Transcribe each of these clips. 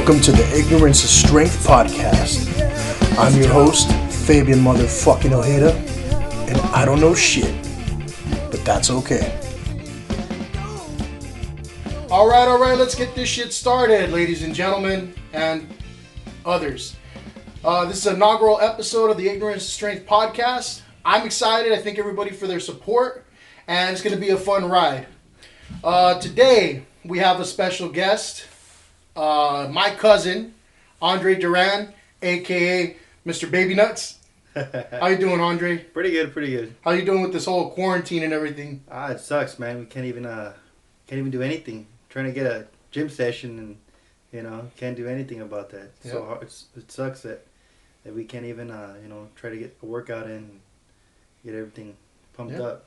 Welcome to the Ignorance is Strength podcast. I'm your host, Fabian motherfucking Ojeda, and I don't know shit, but that's okay. All right, let's get this shit started, ladies and gentlemen, and others. This is an inaugural episode of the Ignorance is Strength podcast. I'm excited. I thank everybody for their support, and it's going to be a fun ride. Today, we have a special guest. My cousin, Andre Duran, a.k.a. Mr. Baby Nuts. How you doing, Andre? Pretty good. How you doing with this whole quarantine and everything? It sucks, man. We can't even do anything. Trying to get a gym session and, can't do anything about that. Yep. So hard. It sucks that we can't even, try to get a workout in and get everything pumped up.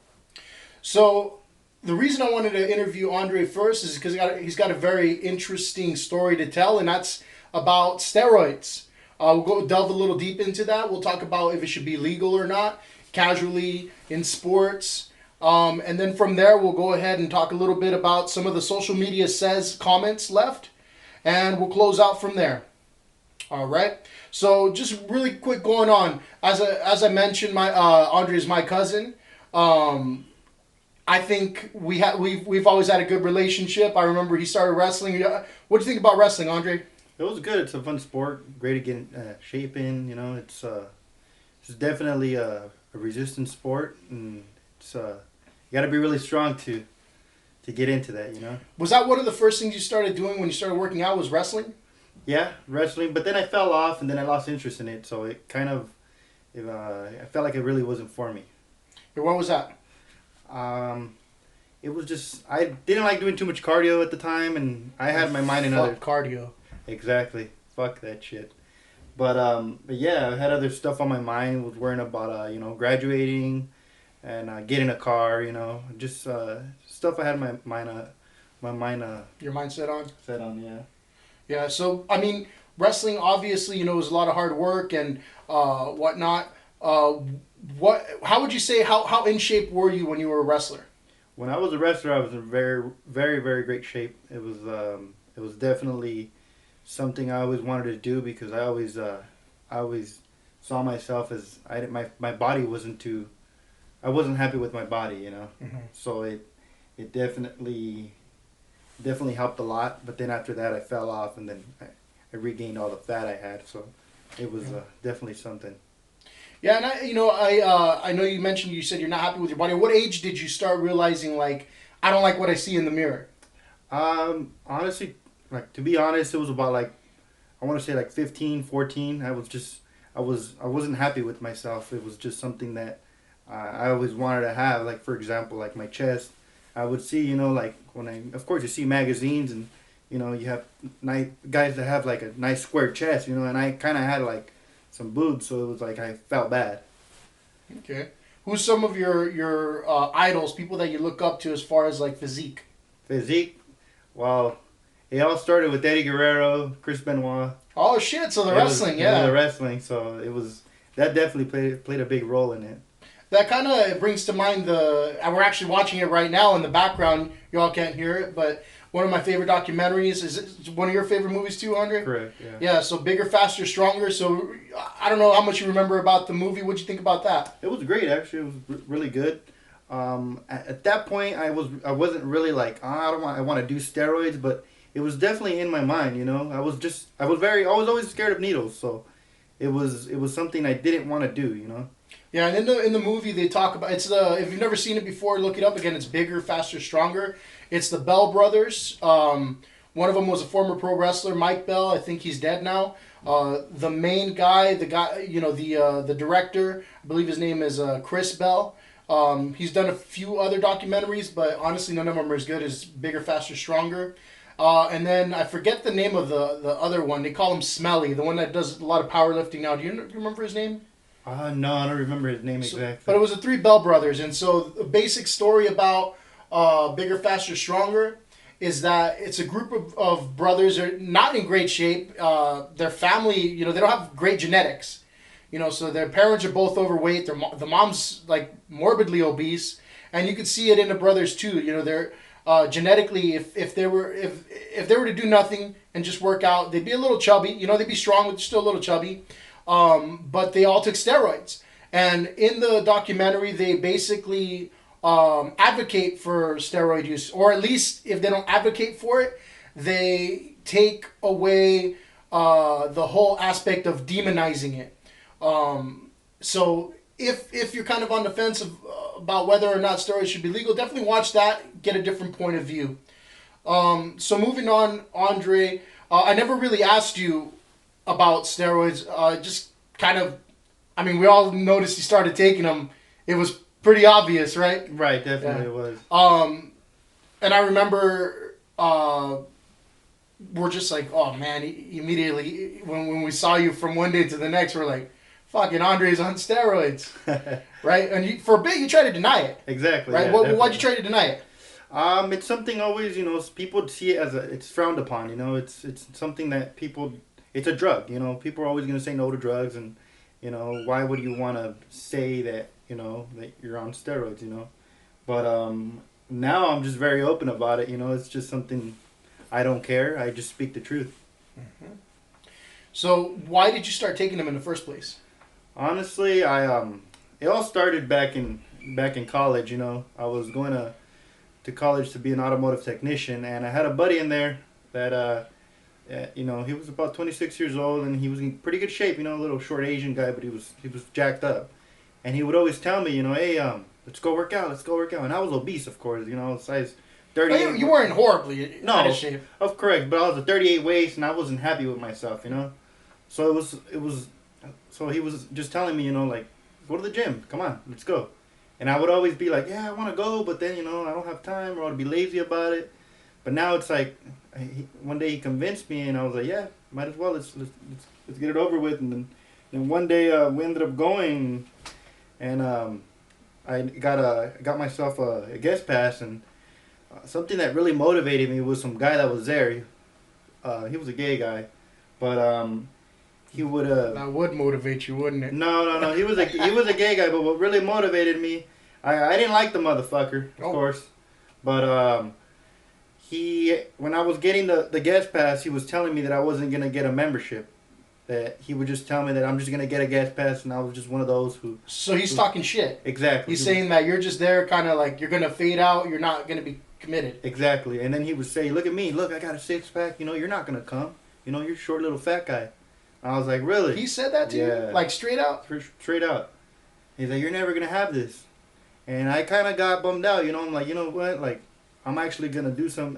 So the reason I wanted to interview Andre first is because he's got a very interesting story to tell, and that's about steroids. We'll go delve a little deep into that. We'll talk about if it should be legal or not, casually in sports. And then from there, we'll go ahead and talk a little bit about some of the social media comments left, and we'll close out from there. All right. So just really quick going on. As I mentioned, Andre is my cousin. I think we've always had a good relationship. I remember he started wrestling. What do you think about wrestling, Andre? It was good. It's a fun sport. Great to get in shape in. It's definitely a resistance sport, and it's you got to be really strong to get into that. Was that one of the first things you started doing when you started working out? Was wrestling? Yeah, wrestling. But then I fell off, and then I lost interest in it. So it kind of, I felt like it really wasn't for me. What was that? It was just, I didn't like doing too much cardio at the time, and I had my mind in other cardio. Exactly. Fuck that shit. But yeah, I had other stuff on my mind. Was worrying about graduating and getting a car. Just stuff I had my mind. Your mind set on. Set on, yeah. Yeah. So I mean, wrestling obviously was a lot of hard work and whatnot. How would you say how in shape were you when you were a wrestler? When I was a wrestler, I was in very, very, very great shape. It was definitely something I always wanted to do because I always saw myself as my body I wasn't happy with my body, Mm-hmm. So it definitely helped a lot. But then after that, I fell off, and then I regained all the fat I had. So it was definitely something. Yeah, and I know you said you're not happy with your body. At what age did you start realizing, like, I don't like what I see in the mirror? Honestly, to be honest, it was about I want to say 15, 14. I wasn't happy with myself. It was just something that I always wanted to have. For example, my chest. I would see, of course you see magazines and, you have guys that have a nice square chest, and I kind of had some boobs, so it was I felt bad. Okay. Who's some of your idols, people that you look up to as far as physique? Physique? Well, it all started with Eddie Guerrero, Chris Benoit. Oh shit, so the wrestling. The wrestling, so that definitely played a big role in it. That kind of brings to mind and we're actually watching it right now in the background, you all can't hear it, but one of my favorite documentaries. Is it one of your favorite movies too, Andre? Correct, yeah. Yeah, so Bigger, Faster, Stronger. So I don't know how much you remember about the movie. What'd you think about that? It was great, actually. It was really good. At that point, I wasn't really I want to do steroids, but it was definitely in my mind, I was always scared of needles, so it was something I didn't want to do, Yeah, and in the movie they talk about if you've never seen it before, look it up again. It's Bigger, Faster, Stronger. It's the Bell brothers. One of them was a former pro wrestler, Mike Bell. I think he's dead now. The main guy, the director, I believe his name is Chris Bell. He's done a few other documentaries, but honestly, none of them are as good as Bigger, Faster, Stronger. And then I forget the name of the other one. They call him Smelly, the one that does a lot of powerlifting now. Do you remember his name? No, I don't remember his name exactly. But it was the three Bell brothers, and so the basic story about Bigger, Faster, Stronger is that it's a group of brothers that are not in great shape. Their family, they don't have great genetics. So their parents are both overweight. The mom's morbidly obese, and you could see it in the brothers too. They're genetically, if they were to do nothing and just work out, they'd be a little chubby. You know, they'd be strong, but still a little chubby. But they all took steroids. And in the documentary, they basically advocate for steroid use, or at least if they don't advocate for it, they take away the whole aspect of demonizing it. So if you're kind of on the fence about whether or not steroids should be legal, definitely watch that, get a different point of view. So moving on, Andre, I never really asked you about steroids. Just kind of, I mean, we all noticed you started taking them. It was pretty obvious, right? Right, definitely it was. And I remember we're just like, oh man, immediately when we saw you from one day to the next, we're like, fucking Andre's on steroids, right? And for a bit, you try to deny it. Exactly. Right? Yeah, Why'd you try to deny it? It's something always, people see it as it's frowned upon, it's something that people, it's a drug, people are always going to say no to drugs, and, why would you want to say that, that you're on steroids, but, now I'm just very open about it, it's just something I don't care, I just speak the truth. Mm-hmm. So why did you start taking them in the first place? Honestly, it all started back in college, I was going to college to be an automotive technician, and I had a buddy in there that he was about 26 years old, and he was in pretty good shape, a little short Asian guy, but he was jacked up, and he would always tell me, hey, let's go work out, and I was obese, of course, size 38. Well, you weren't horribly out of shape. Of correct, but I was a 38 waist, and I wasn't happy with myself, so it was so he was just telling me, like, go to the gym, come on, let's go. And I would always be like, yeah, I want to go, but then, I don't have time, or I would be lazy about it. But now it's like, one day he convinced me, and I was like, yeah, might as well, let's get it over with. And then one day we ended up going, and I got myself a guest pass, and something that really motivated me was some guy that was there. He was a gay guy, but he would that would motivate you, wouldn't it? No. He was a gay guy, but what really motivated me, I didn't like the motherfucker, of course, but when I was getting the guest pass, he was telling me that I wasn't gonna get a membership. That he would just tell me that I'm just gonna get a guest pass, and I was just one of those who. So he's talking shit. Exactly. He's saying that you're just there, kind of like you're gonna fade out. You're not gonna be committed. Exactly, and then he would say, "Look at me, look, I got a six pack. You're not gonna come. You're a short little fat guy." I was like, really? He said that to you? Like, straight out? Straight out. He's like, you're never going to have this. And I kind of got bummed out, I'm like, you know what? Like, I'm actually going to do something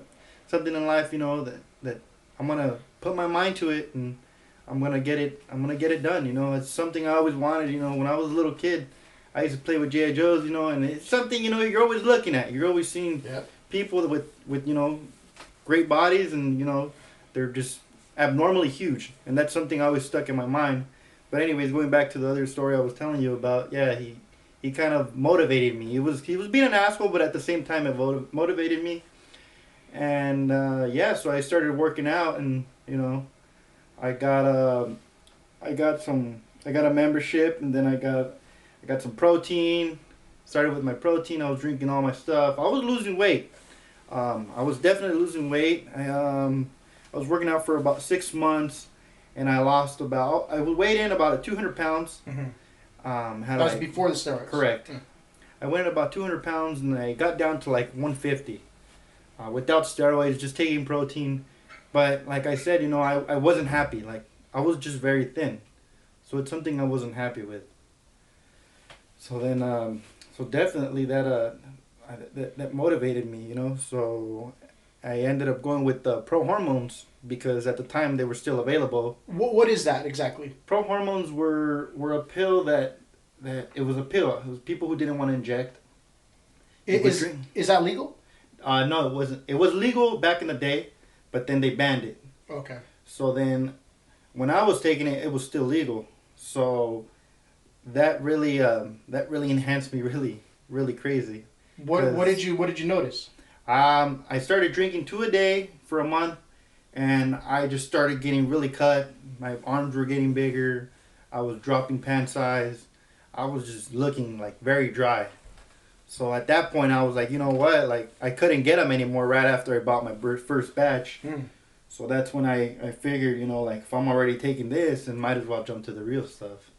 in life, that I'm going to put my mind to it, and I'm going to get it done, It's something I always wanted, when I was a little kid. I used to play with G.I. Joes, and it's something, you're always looking at. You're always seeing people with great bodies, and, they're just abnormally huge, and that's something I always stuck in my mind. But anyways, going back to the other story I was telling you about, he kind of motivated me. He was being an asshole, but at the same time it motivated me. And so I started working out, and I got a membership, and then I got some protein. Started with my protein. I was drinking all my stuff. I was losing weight. I was definitely losing weight. I was working out for about 6 months, and I weighed in about 200 pounds. Mm-hmm. That was before the steroids. Correct. Mm. I went in about 200 pounds, and I got down to like 150 without steroids, just taking protein. But like I said, I wasn't happy. Like, I was just very thin. So it's something I wasn't happy with. So then, so definitely that motivated me, So I ended up going with the pro hormones because at the time they were still available. What is that exactly? Pro hormones were a pill that it was a pill. It was people who didn't want to inject. Is that legal? No, it wasn't. It was legal back in the day, but then they banned it. Okay. So then, when I was taking it, it was still legal. So that really enhanced me really, really crazy. What did you notice? I started drinking 2 a day for a month, and I just started getting really cut. My arms were getting bigger. I was dropping pant size. I was just looking like very dry. So at that point, I was like, you know what? Like, I couldn't get them anymore right after I bought my first batch. Mm. So that's when I figured, you know, like, if I'm already taking this, then might as well jump to the real stuff.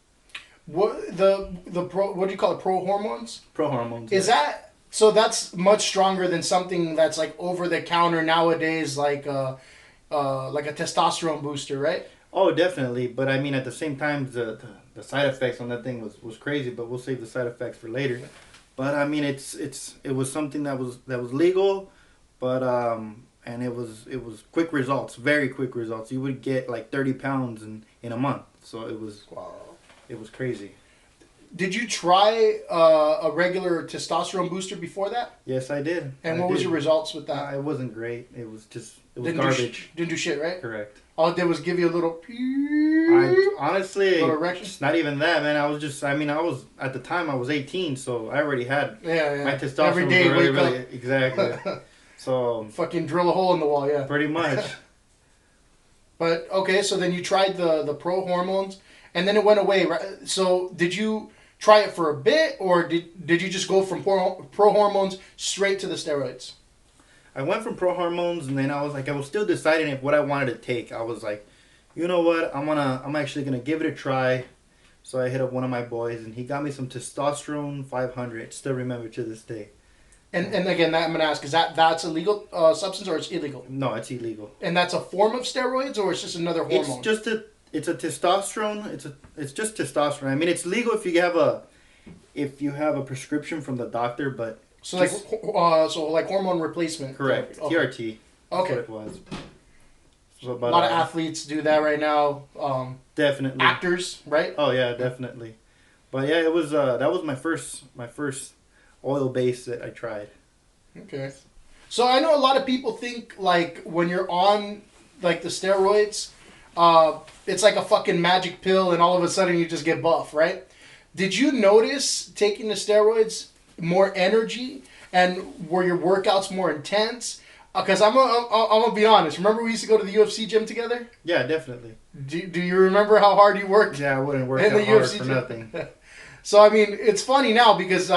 What the pro? What do you call it? Pro hormones? Pro hormones. Is Yeah. that so? That's much stronger than something that's like over the counter nowadays, like a testosterone booster, right? Oh, definitely. But I mean, at the same time, the side effects on that thing was crazy. But we'll save the side effects for later. But I mean, it was something that was legal, but and it was quick results, very quick results. You would get like 30 pounds in a month. So Wow. it was crazy. Did you try a regular testosterone booster before that? Yes, I did. And I what was did. your results with that? It wasn't great. It was Didn't garbage. didn't do shit, right? Correct. All it did was give you a little. I honestly, Little erection? it's not even that, man. I mean, I was at the time I was 18, so I already had Yeah. my testosterone Every day, was really, wake really exactly. So Fucking drill a hole in the wall, yeah. pretty much, But okay, so then you tried the pro hormones, and then it went away, right? So did you try it for a bit, or did you just go from pro hormones straight to the steroids? I went from pro hormones, and then I was still deciding if what I wanted to take. I was like, you know what, I'm actually gonna give it a try. So I hit up one of my boys, and he got me some testosterone 500. Still remember to this day. And again, that I'm gonna ask, is that's a legal substance or it's illegal? No, it's illegal. And that's a form of steroids, or it's just another hormone? It's a testosterone. It's just testosterone. I mean, it's legal if you have a prescription from the doctor, but So just- like hormone replacement. correct. Okay. TRT. That's Okay. what it was. So, A but, lot of athletes do that right now. definitely. Actors, right? Oh yeah, definitely. But yeah, it was that was my first oil base that I tried. Okay. So I know a lot of people think like when you're on like the steroids, it's like a fucking magic pill and all of a sudden you just get buff, right? Did you notice taking the steroids more energy and were your workouts more intense? Because I'm gonna be honest. Remember we used to go to the UFC gym together? Yeah, definitely. Do you remember how hard you worked? Yeah, I wouldn't work In the out hard UFC for gym. nothing. So I mean, it's funny now because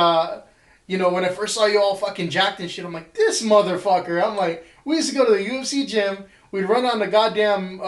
you know when I first saw you all fucking jacked and shit, I'm like, this motherfucker. I'm like, we used to go to the UFC gym. We'd run on the goddamn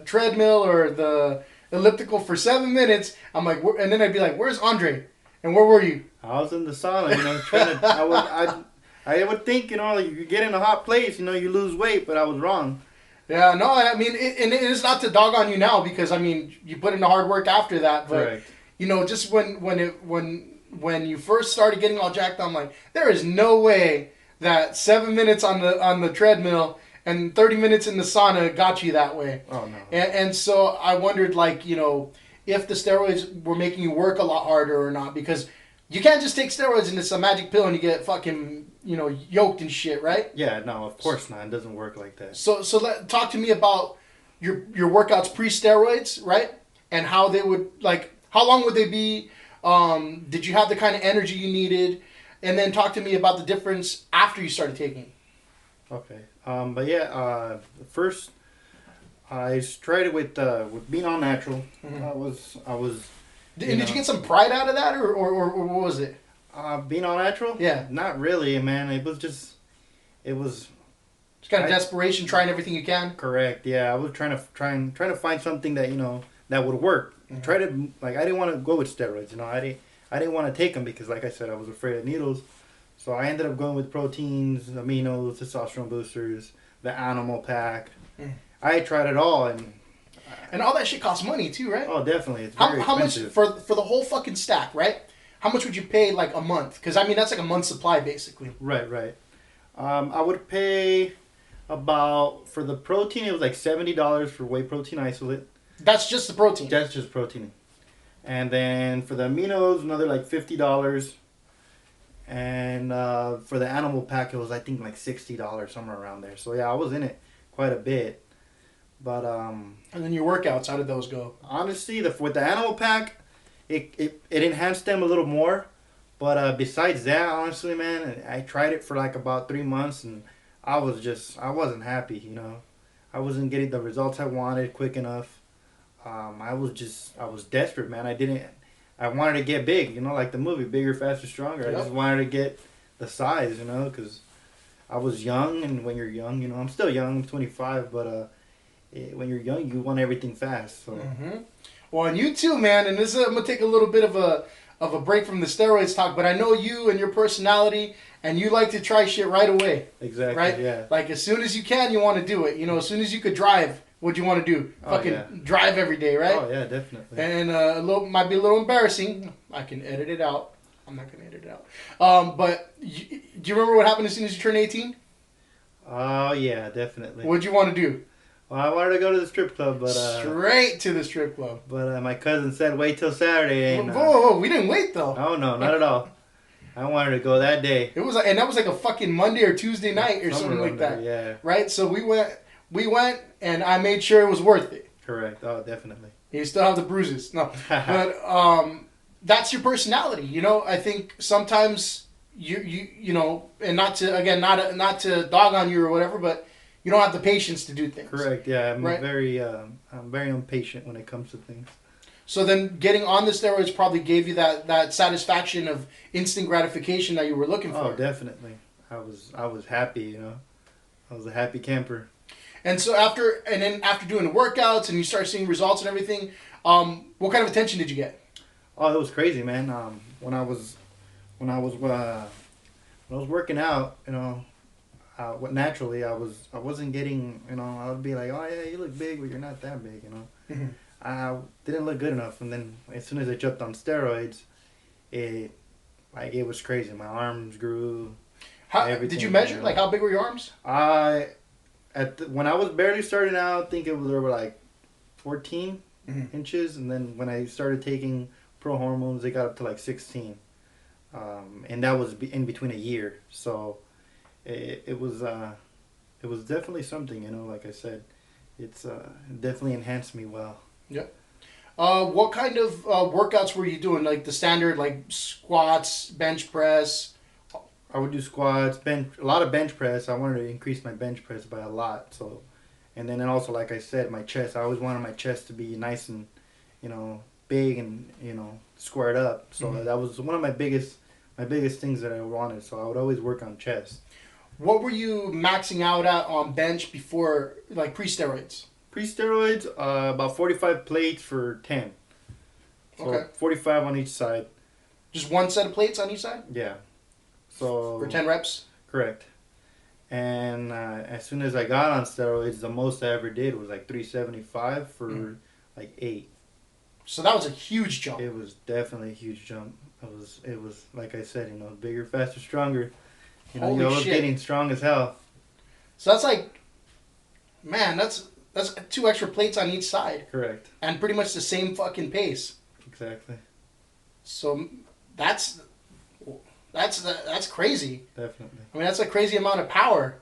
treadmill or the elliptical for 7 minutes. I'm like, and then I'd be like, where's Andre? And where were you? I was in the sauna, you know, trying to. I would think, you know, like, you get in a hot place, you know, you lose weight, but I was wrong. Yeah, no, I mean, and it is not to dog on you now because I mean, you put in the hard work after that, but Correct. you know, just when you first started getting all jacked, I'm like, there is no way that 7 minutes on the treadmill and 30 minutes in the sauna got you that way. Oh no. And so I wondered, like, you know, if the steroids were making you work a lot harder or not, because you can't just take steroids and it's a magic pill and you get fucking, you know, yoked and shit, right? Yeah, no, of course not. It doesn't work like that. So talk to me about your workouts pre-steroids, right? And how they would, like, how long would they be? Did you have the kind of energy you needed? And then talk to me about the difference after you started taking. Okay. But yeah, first I tried it with being all natural. Mhm. I was Did you get some pride out of that, or what was it? being all natural. Yeah. Not really, man. It was just Just kind of desperation, trying everything you can. correct. Yeah, I was trying to find something that, you know, that would work. Mhm. Try to, like, I didn't want to go with steroids. You know, I didn't want to take them because, like I said, I was afraid of needles. So I ended up going with proteins, aminos, testosterone boosters, the animal pack. Mm. I tried it all, and all that shit costs money too, right? oh, definitely, it's How very much expensive. for the whole fucking stack, right? How much would you pay like a month? Because I mean that's like a month's supply basically. Right. I would pay about, for the protein, it was like $70 for whey protein isolate. That's just the protein. That's just protein. And then for the aminos, another like $50. And for the animal pack, it was, I think, like $60, somewhere around there. So yeah, I was in it quite a bit. But And then your workouts, how did those go? honestly, with the animal pack, it enhanced them a little more. But besides that, honestly, man, I tried it for like about 3 months, and I wasn't happy, you know. I wasn't getting the results I wanted quick enough. I was desperate, man. I wanted to get big, you know, like the movie, Bigger, Faster, Stronger. Yep. I just wanted to get the size, you know, because I was young, and when you're young, you know, I'm still young, I'm 25, but when you're young, you want everything fast. So. Mm-hmm. Well, and you too, man. And this I'm gonna take a little bit of a break from the steroids talk, but I know you and your personality, and you like to try shit right away. Exactly. Right? Yeah. Like as soon as you can, you want to do it. You know, as soon as you could drive, what you want to do? Oh, Fucking yeah. drive every day, right? Oh yeah, definitely. And might be a little embarrassing. I can edit it out. I'm not gonna edit it out. But do you remember what happened as soon as you turned 18? Oh yeah, definitely. What'd you want to do? Well, I wanted to go to the strip club, but Straight to the strip club. But my cousin said wait till Saturday. And, Whoa, we didn't wait though. oh no, not at all. I wanted to go that day. It was, and that was like a fucking Monday or Tuesday night or something like that. Yeah. Right. So we went, and I made sure it was worth it. Correct. Oh, definitely. You still have the bruises. No, but that's your personality. You know, I think sometimes you know, and not to dog on you or whatever, but you don't have the patience to do things. Correct. Yeah, I'm right? I'm very impatient when it comes to things. So then, getting on the steroids probably gave you that satisfaction of instant gratification that you were looking for. Oh, definitely. I was happy. You know, I was a happy camper. And so after doing the workouts and you start seeing results and everything, what kind of attention did you get? Oh, it was crazy, man. When I was working out, you know, naturally I wasn't getting, you know, I would be like, oh yeah, you look big, but you're not that big, you know. Mm-hmm. I didn't look good enough, and then as soon as I jumped on steroids, it was crazy. My arms grew. How did you measure? Like, how big were your arms? When I was barely starting out, I think they were like 14 inches, and then when I started taking pro hormones, they got up to like 16, and that was in between a year. So it was definitely something, you know. Like I said, it definitely enhanced me well. Yep. What kind of workouts were you doing? Like the standard, like squats, bench press? I would do squats, a lot of bench press. I wanted to increase my bench press by a lot. So, and then also, like I said, my chest. I always wanted my chest to be nice and, you know, big and, you know, squared up. So that was one of my biggest things that I wanted. So I would always work on chest. What were you maxing out at on bench before, like pre-steroids? Pre-steroids, about 45 plates for 10. So Okay. 45 on each side. Just one set of plates on each side? Yeah. So For 10 reps? Correct. And as soon as I got on steroids, the most I ever did was like 375 for like 8. So that was a huge jump. It was definitely a huge jump. It was like I said, you know, bigger, faster, stronger. You know, Holy I was shit. getting strong as hell. So that's like, man, that's 2 extra plates on each side. Correct. And pretty much the same fucking pace. Exactly. So that's crazy. Definitely. I mean, that's a crazy amount of power.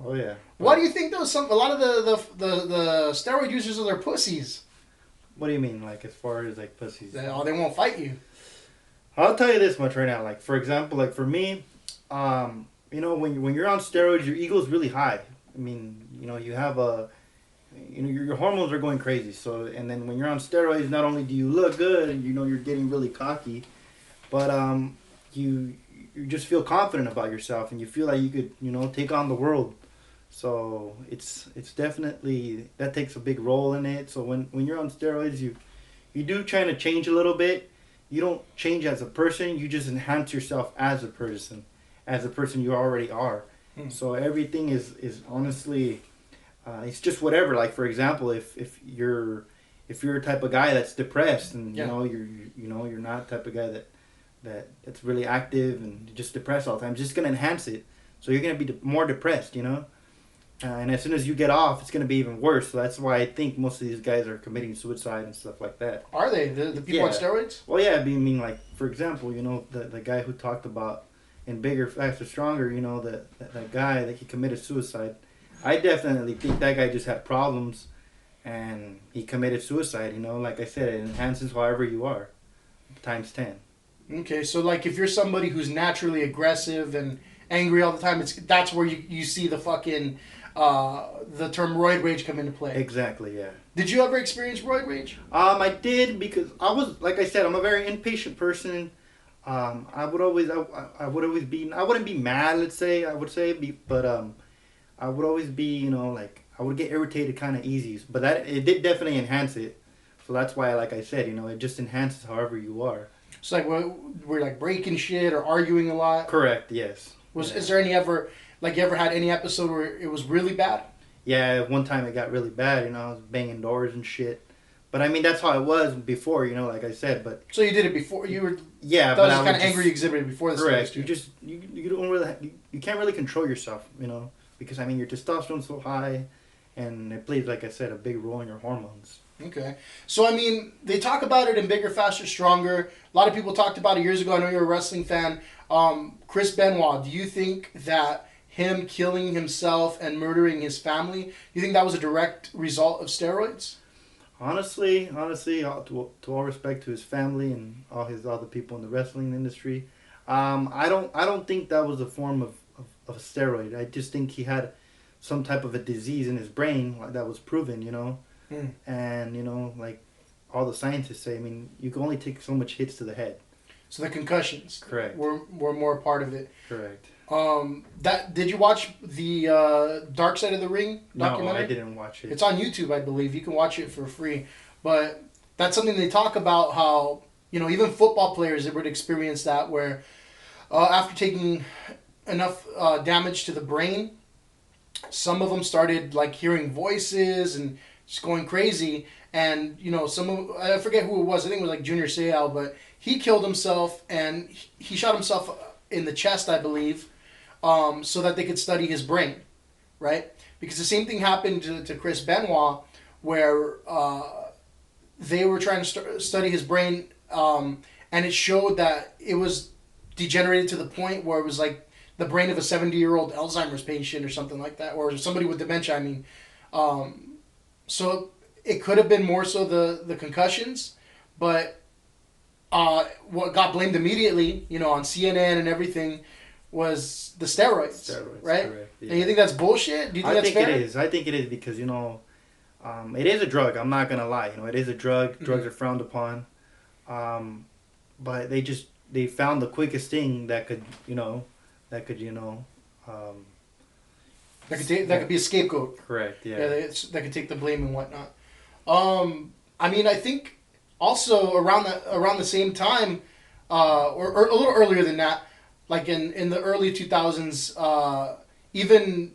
Oh yeah. Why do you think though? A lot of the steroid users are their pussies. What do you mean, like as far as like pussies? They won't fight you. I'll tell you this much right now. Like for example, like for me, you know, when you're on steroids, your ego is really high. I mean, you know, you have your hormones are going crazy. So, and then when you're on steroids, not only do you look good, and you know you're getting really cocky, but you just feel confident about yourself, and you feel like you could, you know, take on the world. So it's definitely, that takes a big role in it. So when you're on steroids, you do trying to change a little bit. You don't change as a person. You just enhance yourself as a person you already are. So everything is honestly, it's just whatever. Like for example, if you're a type of guy that's depressed, and you know you're not the type of guy that's really active and just depressed all the time, it's just gonna enhance it. So you're gonna be more depressed, you know. And as soon as you get off, it's going to be even worse. So that's why I think most of these guys are committing suicide and stuff like that. Are they? The people on steroids? Well, yeah. I mean, like, for example, you know, the guy who talked about in Bigger, Faster, Stronger, you know, that guy that he committed suicide. I definitely think that guy just had problems and he committed suicide, you know. Like I said, it enhances however you are, times 10. Okay, so like if you're somebody who's naturally aggressive and angry all the time, that's where you see the fucking the term roid rage come into play. Exactly. Yeah. Did you ever experience roid rage? I did because I was, like I said, I'm a very impatient person. I would always, I would always be, I wouldn't be mad, let's say, I would say, but I would always be, like, I would get irritated kind of easy. But it did definitely enhance it. So that's why, like I said, it just enhances however you are. It's like we're like breaking shit or arguing a lot. Correct. Yes. Is there any ever like you ever had any episode where it was really bad? Yeah. One time it got really bad. I was banging doors and shit. But I mean, that's how it was before. Like I said. But so you did it before you were. Yeah. That was kind of angry you exhibited before the correct. You don't really you can't really control yourself. Because I mean your testosterone's so high, and it plays, like I said, a big role in your hormones. Okay. So, I mean, they talk about it in Bigger, Faster, Stronger. A lot of people talked about it years ago. I know you're a wrestling fan. Chris Benoit, do you think that him killing himself and murdering his family, you think that was a direct result of steroids? Honestly, to all respect to his family and all the people in the wrestling industry, I don't think that was a form of a steroid. I just think he had some type of a disease in his brain that was proven, And, like all the scientists say, I mean, you can only take so much hits to the head. So the concussions correct were more a part of it. Correct. Did you watch the Dark Side of the Ring documentary? No, I didn't watch it. It's on YouTube, I believe. You can watch it for free. But that's something they talk about how, even football players would experience that where after taking enough damage to the brain, some of them started like hearing voices and just going crazy. And, I forget who it was. I think it was like Junior Seau, but he killed himself and he shot himself in the chest, I believe, so that they could study his brain, right? Because the same thing happened to Chris Benoit where they were trying to study his brain and it showed that it was degenerated to the point where it was like the brain of a 70-year-old Alzheimer's patient or something like that, or somebody with dementia, I mean. So it could have been more so the concussions, but what got blamed immediately, on CNN and everything, was the steroids right? Correct, yeah. And you think that's bullshit? Do you think that's fair? I think it is because, it is a drug. I'm not going to lie. It is a drug. Mm-hmm. Drugs are frowned upon. But they found the quickest thing that could that could be a scapegoat. Correct. Yeah. That could take the blame and whatnot. I mean, I think also around the same time, or a little earlier than that, like in the early 2000s, even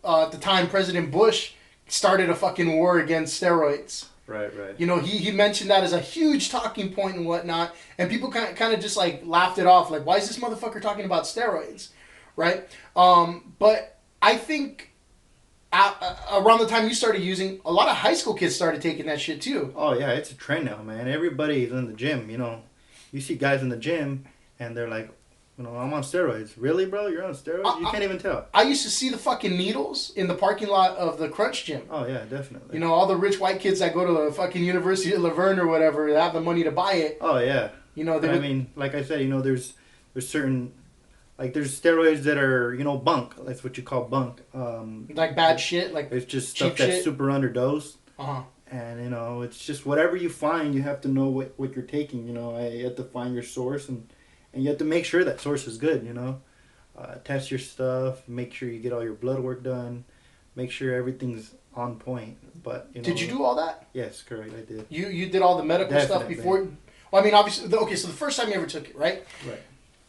at the time President Bush started a fucking war against steroids. Right. He mentioned that as a huge talking point and whatnot, and people kind of just like laughed it off, like, why is this motherfucker talking about steroids, right? But I think around the time you started using, a lot of high school kids started taking that shit too. Oh yeah, it's a trend now, man. Everybody's in the gym. You see guys in the gym, and they're like, I'm on steroids. Really, bro? You're on steroids? You can't even tell. I used to see the fucking needles in the parking lot of the Crunch Gym. Oh, yeah, definitely. All the rich white kids that go to the fucking University of Laverne or whatever, that have the money to buy it. Oh, yeah. I mean, like I said, there's certain, like, there's steroids that are, bunk. That's what you call bunk. Like bad shit? Like it's just stuff that's shit? Super underdosed. Uh-huh. And, it's just whatever you find, you have to know what you're taking. You have to find your source and you have to make sure that source is good, Test your stuff, make sure you get all your blood work done, make sure everything's on point. But, Did you do all that? Yes, correct, I did. You did all the medical Definitely. Stuff before? Well, I mean, obviously, okay, so the first time you ever took it, right? Right.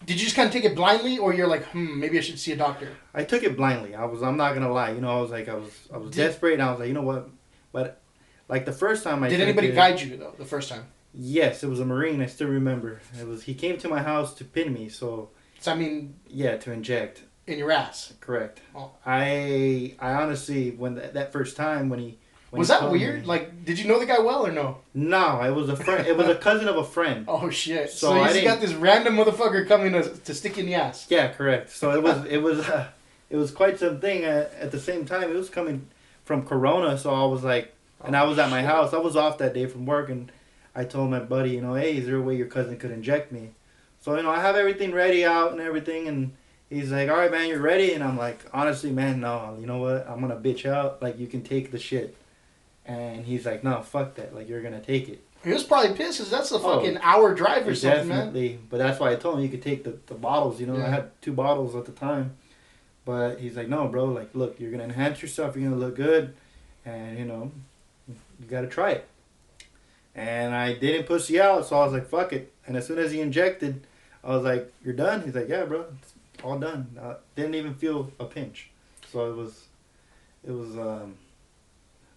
Did you just kind of take it blindly, or you're like, maybe I should see a doctor? I took it blindly. I'm not going to lie. I was desperate, and I was like, you know what? But, like, the first time Did anybody guide you, though, the first time? Yes, it was a Marine. I still remember. He came to my house to pin me. So I mean. Yeah, to inject. In your ass. Correct. Oh. I honestly, when that first time when he was that weird? Like, did you know the guy well or no? No, it was a friend. It was a cousin of a friend. Oh shit! So you just got this random motherfucker coming to stick you in the ass. Yeah, correct. So it was quite something. At the same time, it was coming from Corona. So I was like, and I was at my house. I was off that day from work and. I told my buddy, hey, is there a way your cousin could inject me? So, I have everything ready out and everything, and, He's like, all right, man, you're ready? And I'm like, honestly, man, no. You know what? I'm going to bitch out. Like, you can take the shit. And he's like, no, fuck that. Like, you're going to take it. He was probably pissed because that's a Oh, fucking hour drive or something, definitely. man. But that's why I told him you could take the bottles. You know, Yeah. I had 2 bottles at the time. But he's like, no, bro. Like, look, you're going to enhance yourself. You're going to look good. And, you know, you got to try it. And I didn't pussy out, so I was like, fuck it. And as soon as he injected, I was like, you're done? He's like, yeah, bro. It's all done. I didn't even feel a pinch. So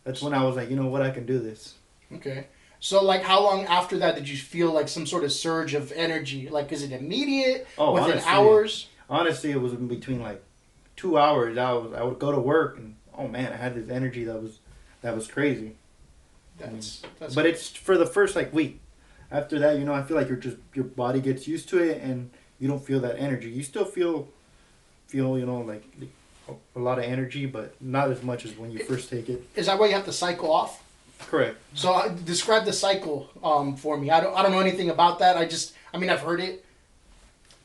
that's when I was like, you know what, I can do this. Okay. So, like, how long after that did you feel like some sort of surge of energy? Like, is it immediate? Oh, within honestly, hours? Honestly, it was in between like 2 hours. I would go to work and oh man, I had this energy that was crazy. That's But it's for the first like week. After that, you know, I feel like your body gets used to it and you don't feel that energy. You still feel you know like a lot of energy, but not as much as when you first take it. Is that why you have to cycle off? Correct. So describe the cycle for me. I don't know anything about that. I've heard it.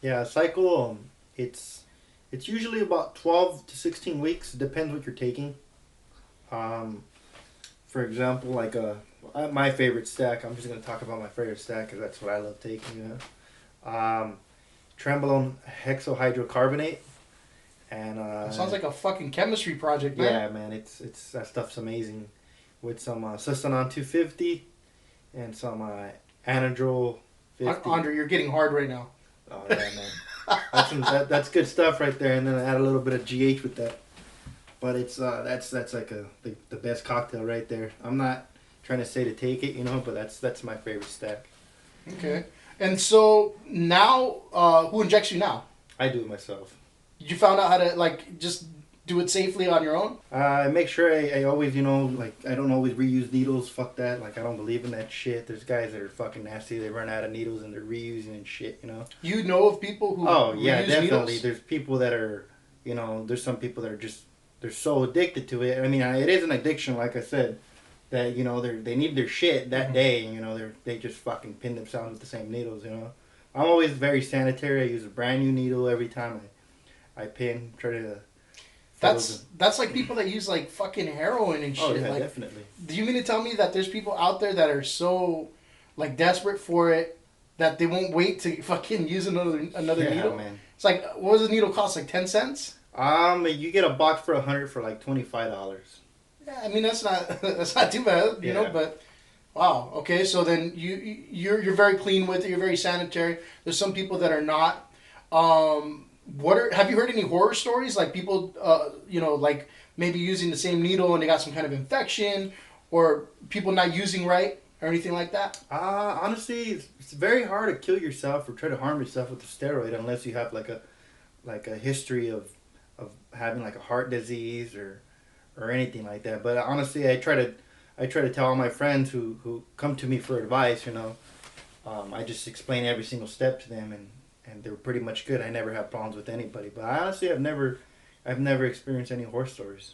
Yeah, cycle. It's usually about 12 to 16 weeks. Depends what you're taking. For example, like my favorite stack. I'm just gonna talk about my favorite stack because that's what I love taking. You know, Trembolone hexohydrocarbonate, and It sounds like a fucking chemistry project, man. yeah, man, it's that stuff's amazing. With some Sustanon 250 and some Anadrol 50. Andre, you're getting hard right now. Oh yeah, man. That's good stuff right there, and then I add a little bit of GH with that. But it's that's like the best cocktail right there. I'm not trying to say to take it, you know, but that's my favorite stack. Okay. And so now, who injects you now? I do it myself. Did you found out how to like just do it safely on your own? I make sure I always, you know, like I don't always reuse needles. Fuck that. Like I don't believe in that shit. There's guys that are fucking nasty. They run out of needles and they're reusing and shit, you know. You know of people who Oh yeah, reuse definitely. needles? There's people that are, you know, there's some people that are just they're so addicted to it. I mean, it is an addiction, like I said, that you know they need their shit that day. And, you know, they just fucking pin themselves with the same needles. You know, I'm always very sanitary. I use a brand new needle every time I pin. Try to. That's like people that use like fucking heroin and shit. Oh yeah, like, definitely. do you mean to tell me that there's people out there that are so like desperate for it that they won't wait to fucking use another Yeah, needle? man. It's like, what does a needle cost? Like 10 cents? You get a box for $100 for like $25. Yeah, I mean that's not too bad, you know. But wow, okay. So then you're very clean with it. You're very sanitary. There's some people that are not. Have you heard any horror stories like people, you know, like maybe using the same needle and they got some kind of infection, or people not using right or anything like that? Honestly, it's very hard to kill yourself or try to harm yourself with a steroid unless you have like a history of having like a heart disease or anything like that. But honestly, I try to tell all my friends who come to me for advice, you know, I just explain every single step to them and they were pretty much good. I never have problems with anybody. But honestly, I've never experienced any horror stories.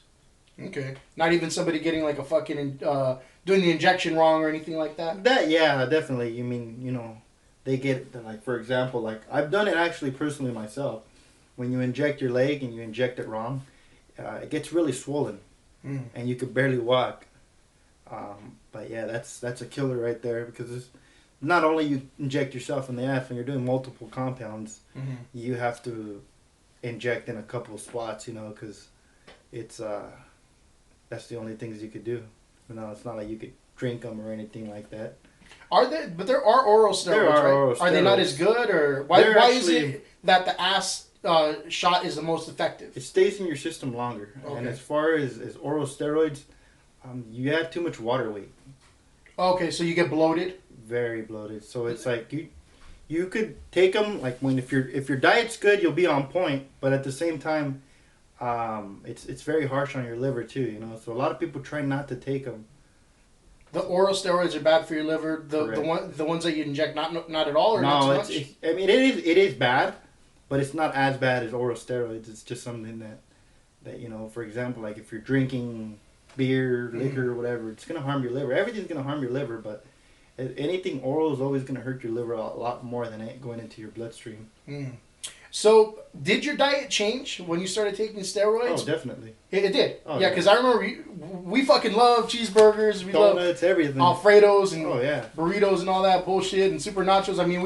Okay. Not even somebody getting like a fucking doing the injection wrong or anything like that. Yeah, definitely. You mean, you know, they get like, for example, like I've done it actually personally myself. When you inject your leg and you inject it wrong, it gets really swollen, and you could barely walk. But yeah, that's a killer right there because it's not only you inject yourself in the ass when you're doing multiple compounds, you have to inject in a couple of spots, you know, because it's that's the only things you could do. You know, it's not like you could drink them or anything like that. But there are oral steroids, There are right? oral Are they not steroids. as good, or why is actually- it that the ass shot is the most effective? It stays in your system longer. Okay. And as far as oral steroids, you add too much water weight. Okay, so you get bloated. Very bloated. So it's like you could take them like if your diet's good, you'll be on point. But at the same time, it's very harsh on your liver too. You know, so a lot of people try not to take them. The oral steroids are bad for your liver. The ones that you inject, not at all, or not too much. I mean, it is bad, but it's not as bad as oral steroids. It's just something that you know, for example, like if you're drinking beer, liquor, or whatever, it's gonna harm your liver. Everything's gonna harm your liver, but anything oral is always gonna hurt your liver a lot more than it going into your bloodstream. So, did your diet change when you started taking steroids? Oh, definitely. It did. Oh, Yeah, because I remember we fucking love cheeseburgers. We Donuts, love everything. Alfredos and Oh, yeah. burritos and all that bullshit and super nachos. I mean,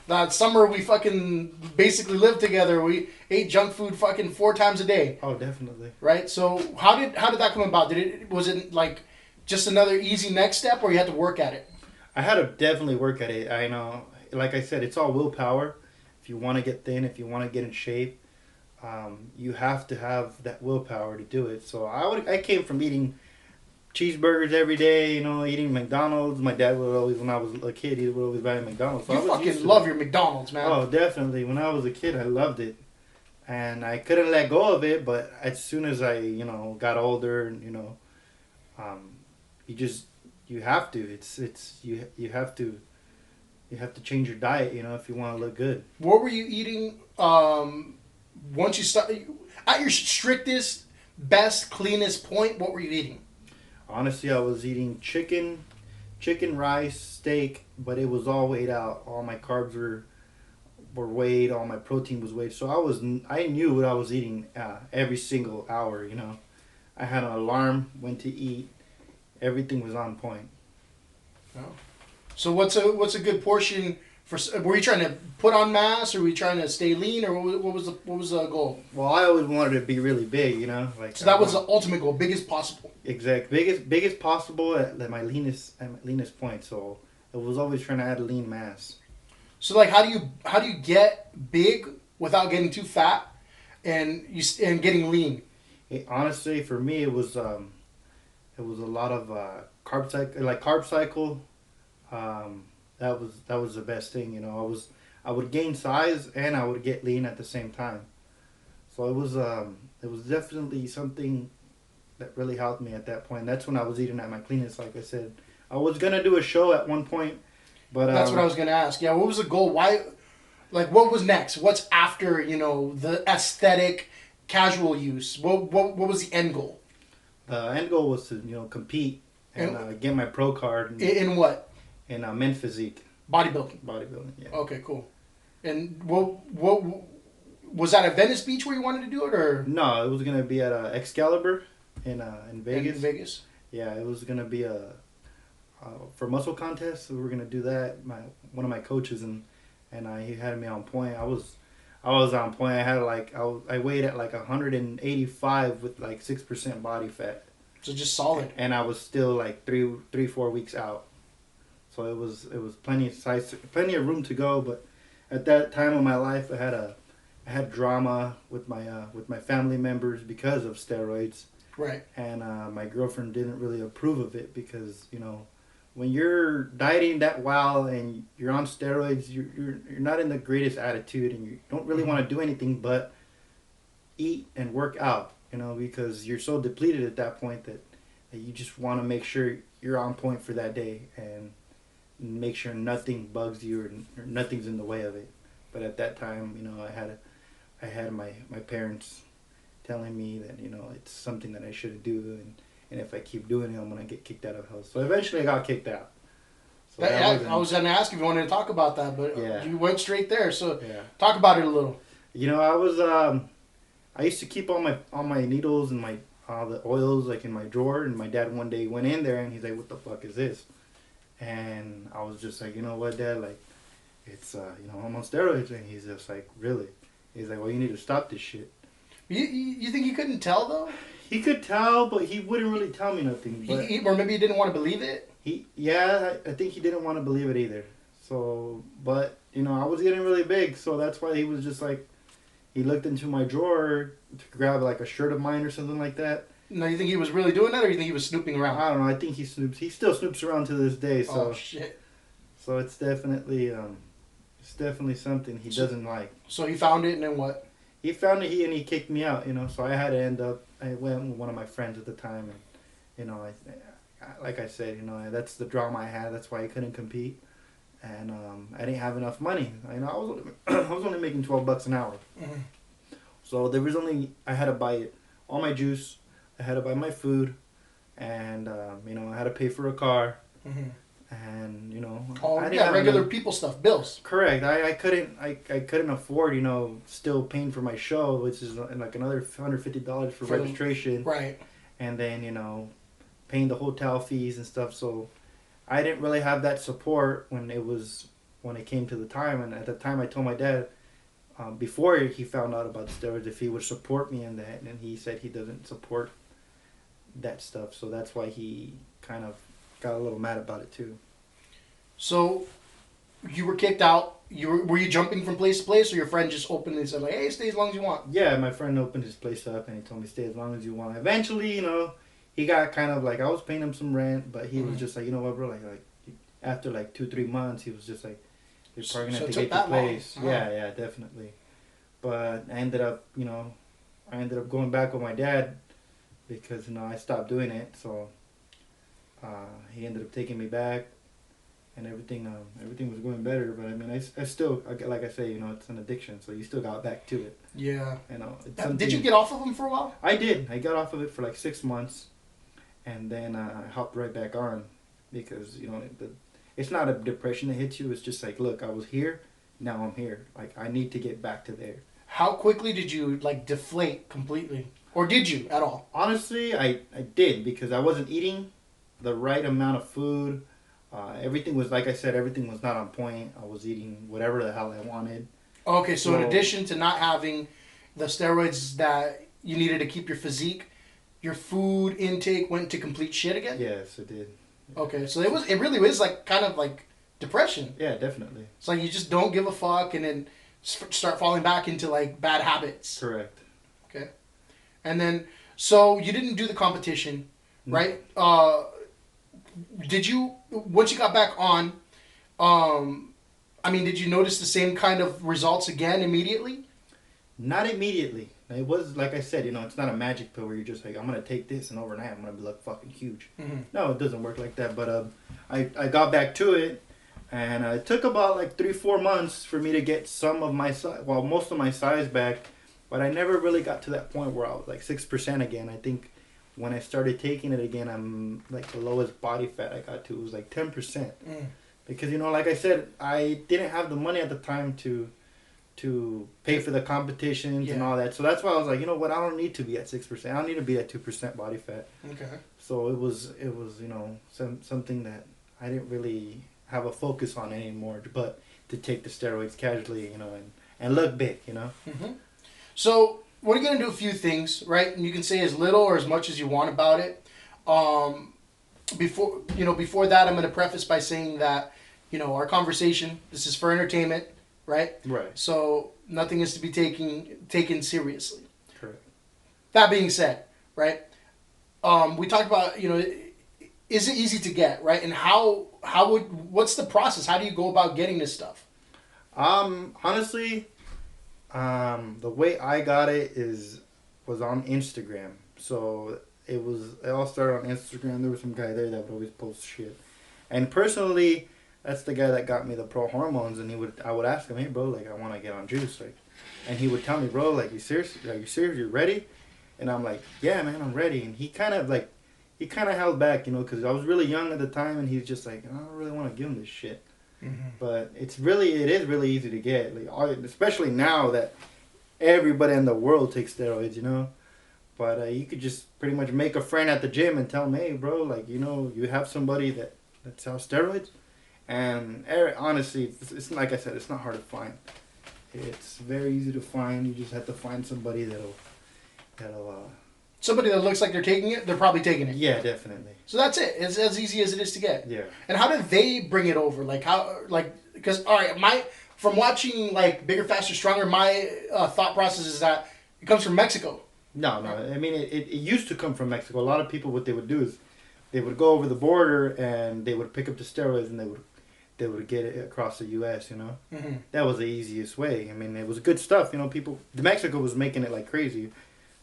that summer we fucking basically lived together. We ate junk food fucking 4 times a day. Oh, definitely. Right. So how did that come about? Was it like just another easy next step, or you had to work at it? I had to definitely work at it. I know, like I said, it's all willpower. If you want to get thin, if you want to get in shape, you have to have that willpower to do it. So I came from eating cheeseburgers every day, eating McDonald's. My dad would always, when I was a kid, he would always buy me McDonald's. So You fucking love your McDonald's, man. Oh, definitely. When I was a kid, I loved it. And I couldn't let go of it, but as soon as I, got older, and you have to. You have to. You have to change your diet, if you want to look good. What were you eating once you started at your strictest, best, cleanest point? What were you eating? Honestly, I was eating chicken, rice, steak, but it was all weighed out. All my carbs were weighed. All my protein was weighed. So I knew what I was eating every single hour. I had an alarm when to eat. Everything was on point. Oh. So what's a good portion for? Were you trying to put on mass, or were you trying to stay lean, or what was the goal? Well, I always wanted to be really big, like. So that was the ultimate goal, biggest possible. Exact, biggest possible at my leanest point. So it was always trying to add lean mass. So like, how do you get big without getting too fat, and getting lean? Honestly, for me, it was a lot of carb cycle. That was the best thing. I would gain size and I would get lean at the same time. So it was definitely something that really helped me at that point. That's when I was eating at my cleanest. Like I said, I was gonna do a show at one point, but that's what I was gonna ask. Yeah, what was the goal? Why? Like, what was next? What's after? The aesthetic, casual use. What was the end goal? The end goal was to compete and get my pro card. In what? In men physique. Bodybuilding. Yeah. Okay, cool. And what was that at Venice Beach where you wanted to do it, or? No, it was gonna be at Excalibur in Vegas. In Vegas. Yeah, it was gonna be for muscle contest. So we were gonna do that. One of my coaches and he had me on point. I was on point. I had I weighed at 185 with 6% body fat. So just solid. And I was still 3-4 weeks out. So it was plenty of size, plenty of room to go. But at that time of my life, I had drama with my family members because of steroids. Right. And my girlfriend didn't really approve of it because when you're dieting that well and you're on steroids, you're not in the greatest attitude and you don't really want to do anything but eat and work out. Because you're so depleted at that point that you just want to make sure you're on point for that day and make sure nothing bugs you or nothing's in the way of it. But at that time, I had my parents telling me that it's something that I shouldn't do, and if I keep doing it, I'm gonna get kicked out of the house. So eventually, I got kicked out. So I was gonna ask if you wanted to talk about that, but yeah. You went straight there. So yeah. Talk about it a little. I used to keep all my needles and all the oils in my drawer, and my dad one day went in there and he's like, "What the fuck is this?" And I was just like, "You know what, Dad? It's I'm on steroids." And he's just like, "Really?" He's like, "Well, you need to stop this shit." You think he couldn't tell though? He could tell, but he wouldn't really tell me nothing. But or maybe he didn't want to believe it. I think he didn't want to believe it either. So, but I was getting really big, so that's why he was just like, he looked into my drawer to grab a shirt of mine or something like that. No, you think he was really doing that, or you think he was snooping around? I don't know. I think he snoops. He still snoops around to this day. So. Oh shit. So it's definitely something he doesn't like. So he found it, and then what? He found it, and he kicked me out. So I had to end up. I went with one of my friends at the time, and like I said, that's the drama I had. That's why I couldn't compete, and I didn't have enough money. I was only making $12 an hour. Mm-hmm. So I had to buy all my juice. I had to buy my food, and I had to pay for a car. Mm-hmm. And all didn't have regular enough. people stuff, bills. Correct. I couldn't afford, still paying for my show, which is like another $150 for registration, Right. and then paying the hotel fees and stuff. So I didn't really have that support when it came to the time. And at the time, I told my dad, before he found out about steroids, if he would support me in that, and he said he doesn't support that stuff. So that's why he kind of got a little mad about it too. So you were kicked out. Were you jumping from place to place, or your friend just openly said like, "Hey, stay as long as you want"? Yeah, my friend opened his place up and he told me stay as long as you want. Eventually, he got kind of like, I was paying him some rent, but he was just like, you know what, bro, like after like 2-3 months, he was just like, you're probably gonna have to get your place. Long. Yeah, definitely. But I ended up going back with my dad because I stopped doing it. So he ended up taking me back, and everything was going better. But I mean, I still, like I say, it's an addiction, so you still got back to it. Yeah. It's did you get off of them for a while? I did. I got off of it for like 6 months, and then I hopped right back on because it's not a depression that hits you. It's just like, look, I was here, now I'm here. Like I need to get back to there. How quickly did you like deflate completely, or did you at all? Honestly, I did because I wasn't eating the right amount of food. Everything was, like I said, everything was not on point. I was eating whatever the hell I wanted. Okay, so in addition to not having the steroids that you needed to keep your physique, your food intake went to complete shit again? Yes, it did. Okay, so it really is like kind of like depression. Yeah, definitely. It's like you just don't give a fuck and then start falling back into like bad habits. Correct. Okay. And then, so you didn't do the competition, right? Did you, once you got back on, did you notice the same kind of results again immediately? Not immediately. It was, like I said, it's not a magic pill where you're just like, I'm going to take this and overnight I'm going to look fucking huge. Mm-hmm. No, it doesn't work like that. But I got back to it, and it took about like 3-4 months for me to get some of my size, well, most of my size back. But I never really got to that point where I was like 6% again. I think when I started taking it again, I'm like the lowest body fat I got to was like 10%. Because, like I said, I didn't have the money at the time to pay for the competitions and all that. So that's why I was like, you know what, I don't need to be at 6%. I don't need to be at 2% body fat. Okay. So it was something that I didn't really have a focus on anymore, but to take the steroids casually, and look big, Mm-hmm. So we're going to do a few things, right? And you can say as little or as much as you want about it. Before that, I'm going to preface by saying that, our conversation, this is for entertainment, right? Right. So nothing is to be taken seriously. Correct. That being said, right? We talked about, is it easy to get, right? And what's the process? How do you go about getting this stuff? Honestly, the way I got it was on Instagram. So it all started on Instagram. There was some guy there that would always post shit. And personally, that's the guy that got me the pro hormones, and I would ask him, hey bro, like I want to get on juice, like, and he would tell me, bro, like you serious? Are you serious? You ready? And I'm like, yeah, man, I'm ready. And he kind of held back, because I was really young at the time, and he's just like, I don't really want to give him this shit. Mm-hmm. But it is really easy to get, like, especially now that everybody in the world takes steroids, But you could just pretty much make a friend at the gym and tell him, hey bro, like, you have somebody that sells steroids. And honestly, it's like I said, it's not hard to find. It's very easy to find. You just have to find somebody that'll somebody that looks like they're taking it. They're probably taking it. Yeah, definitely. So that's it. It's as easy as it is to get. Yeah. And how do they bring it over? Because all right, from watching like Bigger, Faster, Stronger, my thought process is that it comes from Mexico. No. I mean, it used to come from Mexico. A lot of people, what they would do is they would go over the border and they would pick up the steroids and they would get it across the U.S., Mm-hmm. That was the easiest way. I mean, it was good stuff, Mexico was making it like crazy.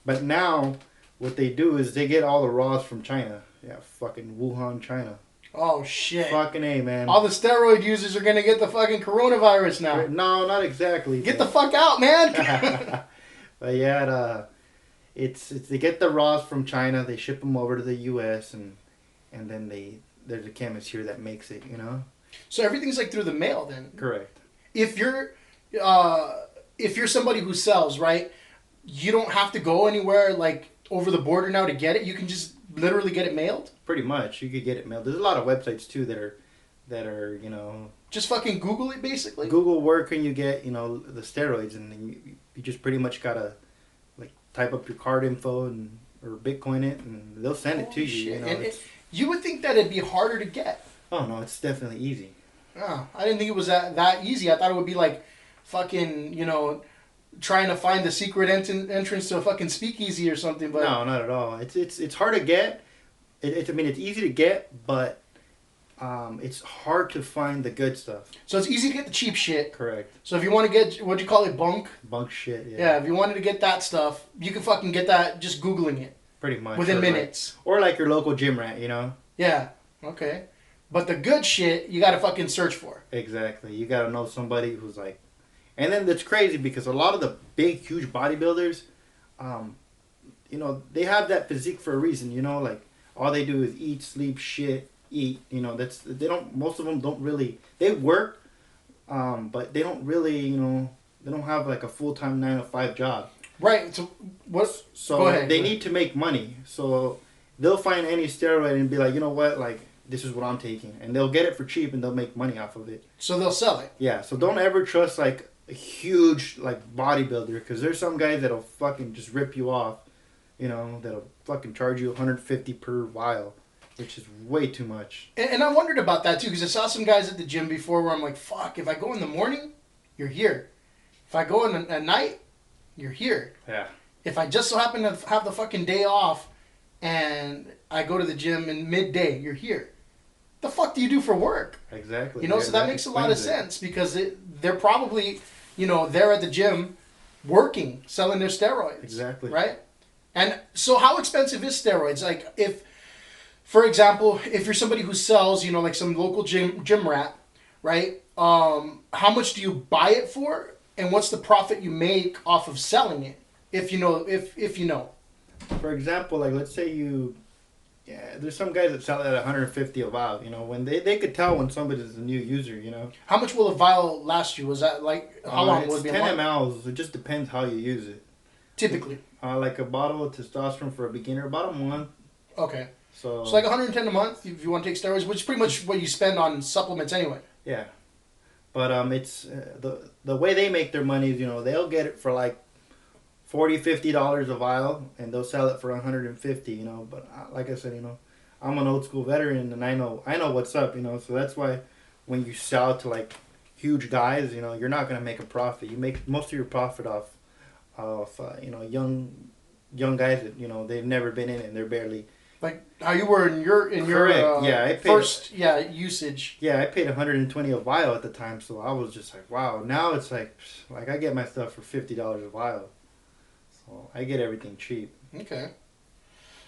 But now, what they do is they get all the raws from China. Yeah, fucking Wuhan, China. Oh, shit. Fucking A, man. All the steroid users are going to get the fucking coronavirus now. No, not exactly. Get the fuck out, man. But yeah, it's they get the raws from China, they ship them over to the U.S., and then there's a chemist here that makes it, So everything's like through the mail then. Correct. If you're somebody who sells, right, you don't have to go anywhere like over the border now to get it. You can just literally get it mailed. Pretty much, you could get it mailed. There's a lot of websites too that are Just fucking Google it, basically. Google where can you get the steroids, and then you just pretty much gotta like type up your card info or Bitcoin it, and they'll send it to you. Shit. And you would think that it'd be harder to get. Oh no, it's definitely easy. Oh, I didn't think it was that easy. I thought it would be like fucking, trying to find the secret entrance to a fucking speakeasy or something. But no, not at all. It's hard to get. It's easy to get, but it's hard to find the good stuff. So it's easy to get the cheap shit. Correct. So if you want to get, what do you call it, bunk shit, yeah. Yeah, if you wanted to get that stuff, you can fucking get that just Googling it. Pretty much. Within minutes. Or like your local gym rat, Yeah, okay. But the good shit, you gotta fucking search for. Exactly. You gotta know somebody who's like... And then that's crazy because a lot of the big, huge bodybuilders, they have that physique for a reason, like all they do is eat, sleep, shit, eat, most of them don't really, they work, but they don't really, they don't have like a full-time 9-to-5 job. Right. So what? So go ahead. They need to make money. So they'll find any steroid and be like, you know what, like this is what I'm taking, and they'll get it for cheap and they'll make money off of it. So they'll sell it. Yeah. So don't ever trust like a huge like bodybuilder, because there's some guys that'll fucking just rip you off, that'll fucking charge you $150 per vial, which is way too much. And I wondered about that too, because I saw some guys at the gym before where I'm like, fuck, if I go in the morning, you're here. If I go in at night, you're here. Yeah. If I just so happen to have the fucking day off and I go to the gym in midday, you're here. The fuck do you do for work? Exactly. So that makes a lot of sense, because they're probably, they're at the gym working, selling their steroids. Exactly. Right? And so how expensive is steroids? Like if, for example, if you're somebody who sells, like some local gym rat, right? How much do you buy it for? And what's the profit you make off of selling it? If you know. For example, like let's say there's some guys that sell it at $150 a vial. When they could tell when somebody's a new user. How much will a vial last you? Was that like how long would it be? 10 mLs. It just depends how you use it. Typically. Like a bottle of testosterone for a beginner, about a month. Okay. So like 110 a month if you want to take steroids, which is pretty much what you spend on supplements anyway. Yeah. But it's the way they make their money is, they'll get it for like $40-$50 a vial, and they'll sell it for $150. But like I said, I'm an old school veteran, and I know what's up. So that's why when you sell to like huge guys, you're not gonna make a profit. You make most of your profit off young guys that they've never been in it and they're barely. Like how you were in your first usage. Yeah, I paid $120 a vial at the time, so I was just like, wow. Now it's like I get my stuff for $50 a vial, so I get everything cheap. Okay.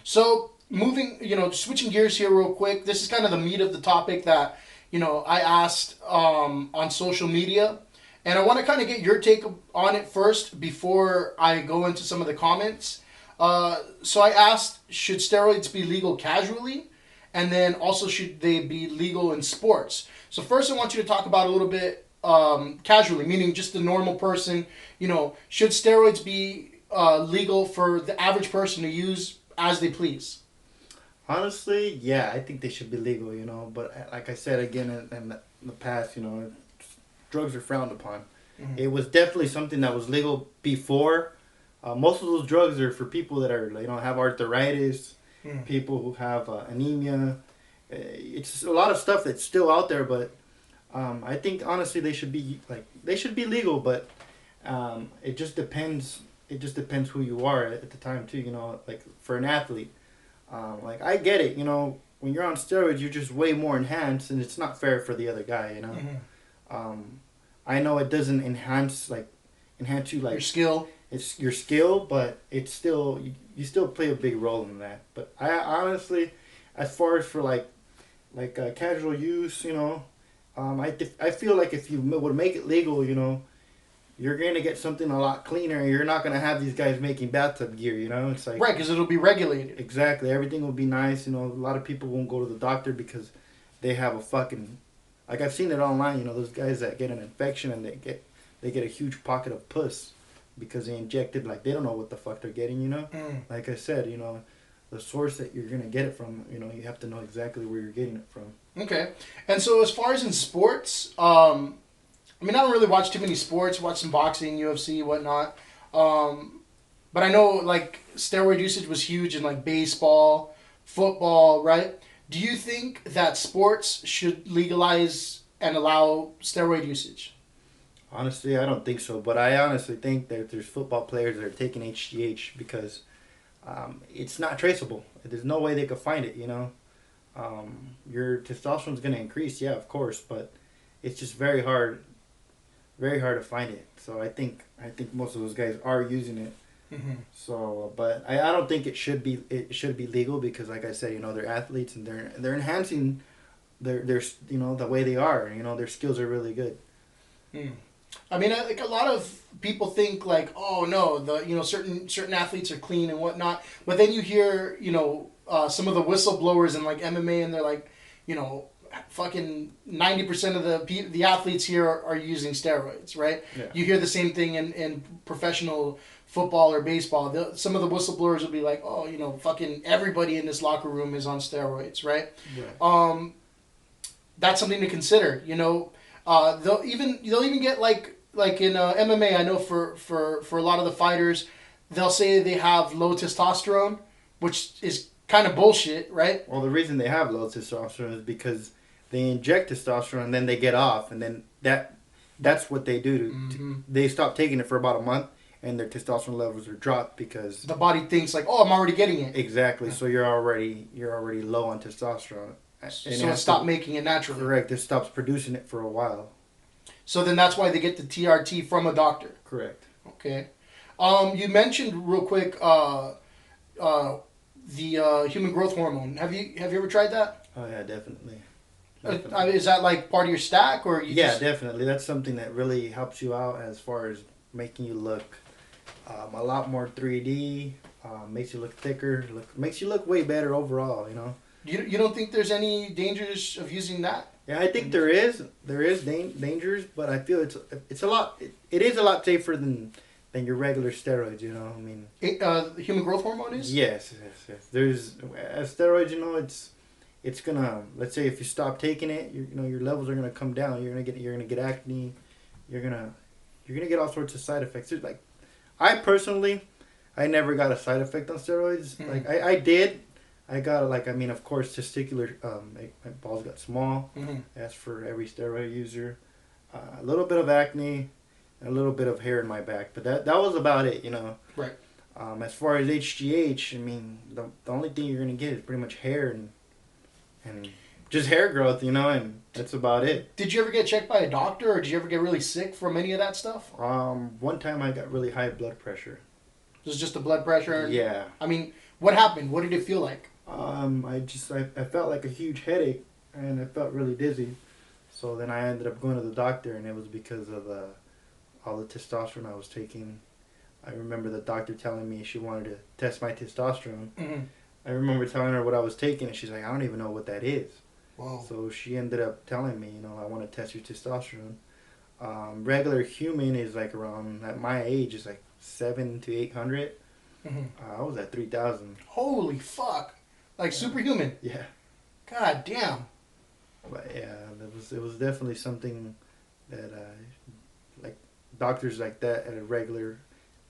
So switching gears here real quick. This is kind of the meat of the topic that I asked on social media, and I want to kind of get your take on it first before I go into some of the comments. So I asked, should steroids be legal casually? And then also, should they be legal in sports? So first I want you to talk about a little bit casually, meaning just the normal person. Should steroids be legal for the average person to use as they please? Honestly, yeah, I think they should be legal, But like I said again in the past, drugs are frowned upon. Mm-hmm. It was definitely something that was legal before. Most of those drugs are for people that are, have arthritis, people who have anemia. It's a lot of stuff that's still out there, but I think honestly they should be legal, but it just depends. It just depends who you are at the time too. Like for an athlete, like I get it. When you're on steroids, you're just way more enhanced, and it's not fair for the other guy. Mm-hmm. I know it doesn't enhance you like your skill. It's your skill, but it's still you still play a big role in that. But I honestly, as far as for like casual use, I feel like if you would make it legal, you're gonna get something a lot cleaner, and you're not gonna have these guys making bathtub gear. It's like right, because it'll be regulated. Exactly, everything will be nice. A lot of people won't go to the doctor because they have a fucking like I've seen it online. You know, those guys that get an infection and they get a huge pocket of pus because they injected, like, they don't know what the fuck they're getting. You know, like I said, you know, the source that you're gonna get it from. You know, you have to know exactly where you're getting it from. Okay. And so as far as in sports, I mean, I don't really watch too many sports. Watch some boxing, UFC, whatnot. But I know like steroid usage was huge in like baseball, football, right? Do you think that sports should legalize and allow steroid usage? Honestly, I don't think so. But I honestly think that there's football players that are taking HGH because it's not traceable. There's no way they could find it. You know, your testosterone's going to increase, yeah, of course, but it's just very hard to find it. So I think most of those guys are using it. Mm-hmm. So, but I don't think it should be legal because, like I said, you know, they're athletes and they're enhancing their you know, the way they are. You know, their skills are really good. Mm. I mean, like a lot of people think like, oh no, the you know certain athletes are clean and whatnot, but then you hear you know some of the whistleblowers in like MMA and they're like, you know, fucking 90% of the athletes here are using steroids, right? Yeah. You hear the same thing in professional football or baseball. Some of the whistleblowers will be like, oh, you know, fucking everybody in this locker room is on steroids, right? Right. That's something to consider. You know, they'll even get like in MMA. I know for a lot of the fighters, they'll say they have low testosterone, which is kind of bullshit, right? Well, the reason they have low testosterone is because they inject testosterone and then they get off, and then that's what they do. They stop taking it for about a month, and their testosterone levels are dropped because the body thinks like, oh, I'm already getting it. Exactly. So you're already low on testosterone. And So it stopped making it naturally. Correct. It stops producing it for a while. So then that's why they get the TRT from a doctor. Correct. Okay. You mentioned real quick the human growth hormone. Have you ever tried that? Oh yeah, definitely. Is that like part of your stack or you just... definitely. That's something that really helps you out as far as making you look a lot more 3D. Makes you look thicker. Makes you look way better overall. You know. You don't think there's any dangers of using that? Yeah, I think there is dangers, but I feel it is a lot safer than your regular steroids. You know, I mean, human growth hormone is. Yes. There's steroids. You know, it's gonna, let's say if you stop taking it, you know, your levels are gonna come down. You're gonna get acne. You're gonna get all sorts of side effects. There's like, I personally, I never got a side effect on steroids. Mm-hmm. Like I did. I got like, I mean, of course, testicular. My balls got small. Mm-hmm. That's for every steroid user. A little bit of acne, and a little bit of hair in my back, but that was about it. You know. Right. As far as HGH, I mean, the only thing you're gonna get is pretty much hair and just hair growth, you know, and that's about it. Did you ever get checked by a doctor, or did you ever get really sick from any of that stuff? One time I got really high blood pressure. It was just the blood pressure? Yeah. I mean, what happened? What did it feel like? I felt like a huge headache, and I felt really dizzy. So then I ended up going to the doctor, and it was because of all the testosterone I was taking. I remember the doctor telling me she wanted to test my testosterone. Mm-hmm. I remember telling her what I was taking, and she's like, I don't even know what that is. Whoa. So she ended up telling me, you know, I want to test your testosterone. Regular human is like around, at my age, is like 700 to 800. Mm-hmm. I was at 3,000. Holy fuck. Like superhuman. Yeah. God damn. But yeah, it was definitely something that like doctors like that at a regular,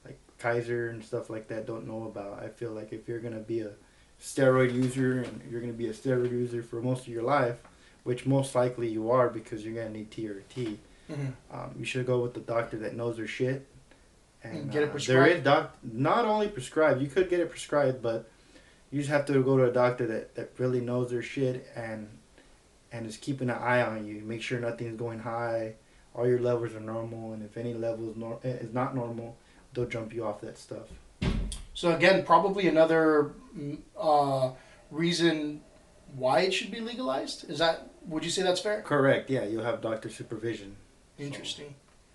like Kaiser and stuff like that, don't know about. I feel like if you're gonna be a steroid user and you're gonna be a steroid user for most of your life, which most likely you are because you're gonna need TRT, you should go with the doctor that knows their shit. And get it prescribed. There is not only prescribed, you could get it prescribed, but you just have to go to a doctor that really knows their shit and is keeping an eye on you. Make sure nothing's going high, all your levels are normal, and if any level is not normal, they'll jump you off that stuff. So again, probably another reason why it should be legalized. Would you say that's fair? Correct. Yeah, you'll have doctor supervision. Interesting.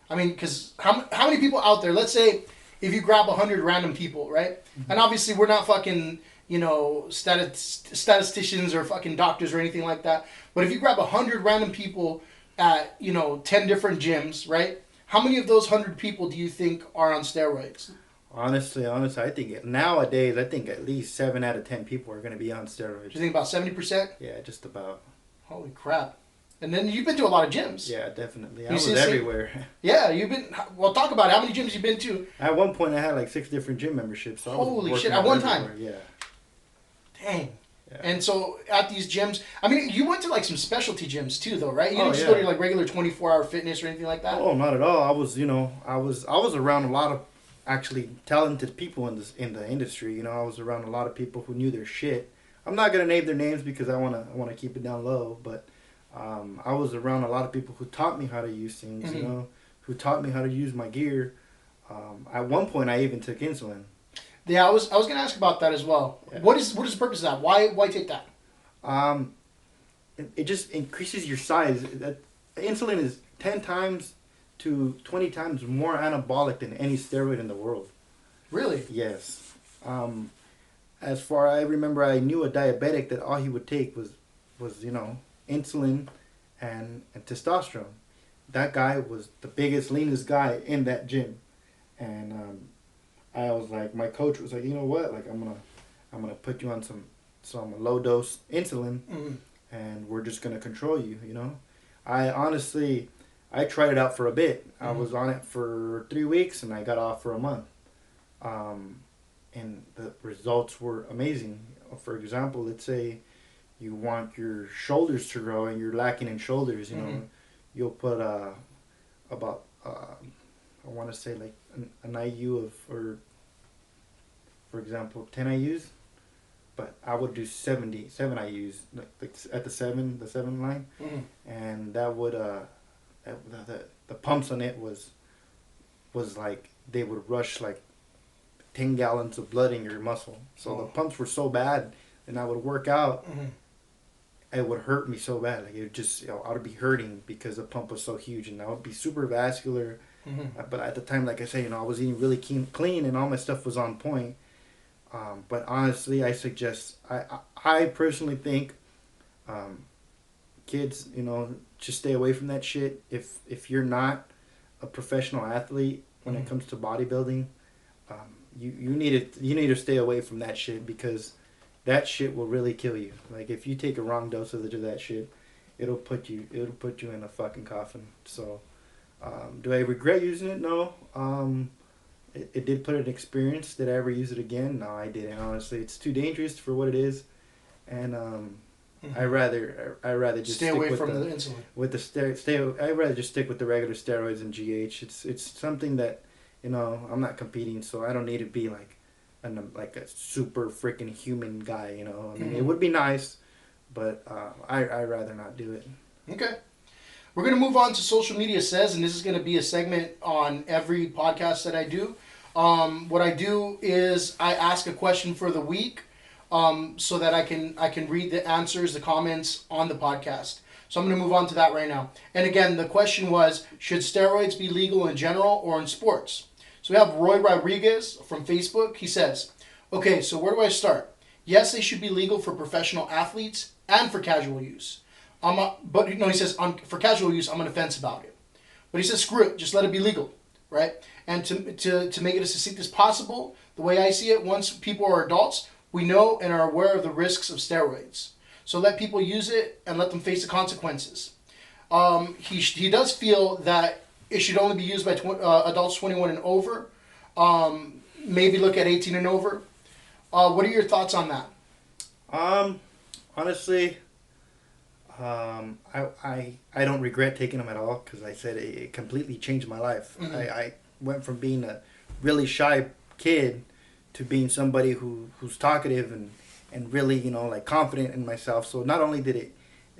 So. I mean, because how many people out there? Let's say if you grab 100 random people, right? Mm-hmm. And obviously we're not fucking statisticians or fucking doctors or anything like that. But if you grab 100 random people at 10 different gyms, right? How many of those 100 people do you think are on steroids? Honestly, I think nowadays, I think at least 7 out of 10 people are going to be on steroids. Do you think about 70%? Yeah, just about. Holy crap. And then you've been to a lot of gyms. Yeah, definitely. I You was see the same- everywhere. Yeah, you've been. Well, talk about it. How many gyms you've been to? At one point, I had like 6 different gym memberships. So I was Holy working shit, at out one everywhere. time? Yeah. Dang. Yeah. And so at these gyms, I mean, you went to like some specialty gyms too, though, right? You Oh, didn't just yeah. go to like regular 24-hour fitness or anything like that. Oh, not at all. I was, I was around a lot of actually talented people in the industry. I was around a lot of people who knew their shit. I'm not gonna name their names because I wanna keep it down low. But I was around a lot of people who taught me how to use things. Mm-hmm. Who taught me how to use my gear. At one point, I even took insulin. Yeah, I was gonna ask about that as well. Yeah. What is the purpose of that? Why take that? It just increases your size. Insulin is 10 times to 20 times more anabolic than any steroid in the world. Really? Yes. As far I remember, I knew a diabetic that all he would take was insulin and testosterone. That guy was the biggest, leanest guy in that gym, and I was like, my coach was like, you know what? Like, I'm gonna put you on some low dose insulin, Mm-hmm. and we're just gonna control you. I tried it out for a bit. Mm-hmm. I was on it for 3 weeks, and I got off for a month. And the results were amazing. For example, let's say you want your shoulders to grow and you're lacking in shoulders. Mm-hmm. You'll put about I want to say like an IU of, or for example 10 IUs, but I would do 7 IUs like at the seven line, Mm-hmm. and that would the pumps on it was like they would rush like 10 gallons of blood in your muscle. So the pumps were so bad, and I would work out. Mm-hmm. It would hurt me so bad. Like, it would just, I would be hurting because the pump was so huge, and I would be super vascular. Mm-hmm. But at the time, like I say, I was eating really clean, and all my stuff was on point. But honestly, I suggest, I personally think, kids, just stay away from that shit. If you're not a professional athlete when it comes to bodybuilding, you need to stay away from that shit, because that shit will really kill you. Like, if you take a wrong dosage of that shit, it'll put you in a fucking coffin. So, do I regret using it? No. It did put an experience. Did I ever use it again? No, I didn't. Honestly, it's too dangerous for what it is, and I rather just Stay stick away with from the insulin. with the I'd rather just stick with the regular steroids and GH. It's something that, I'm not competing, so I don't need to be like a super freaking human guy. I mean, it would be nice, but I'd rather not do it. Okay. We're going to move on to Social Media Says, and this is going to be a segment on every podcast that I do. What I do is I ask a question for the week, so that I can read the answers, the comments on the podcast. So I'm going to move on to that right now. And again, the question was, should steroids be legal in general or in sports? So we have Roy Rodriguez from Facebook. He says, okay, so where do I start? Yes, they should be legal for professional athletes and for casual use. He says, for casual use, I'm on the fence about it. But he says, screw it, just let it be legal, right? And to make it as succinct as possible, the way I see it, once people are adults, we know and are aware of the risks of steroids. So let people use it and let them face the consequences. He does feel that it should only be used by adults 21 and over. Maybe look at 18 and over. What are your thoughts on that? Honestly, I don't regret taking them at all, because I said it completely changed my life. Mm-hmm. I went from being a really shy kid to being somebody who's talkative and really, like, confident in myself. So not only did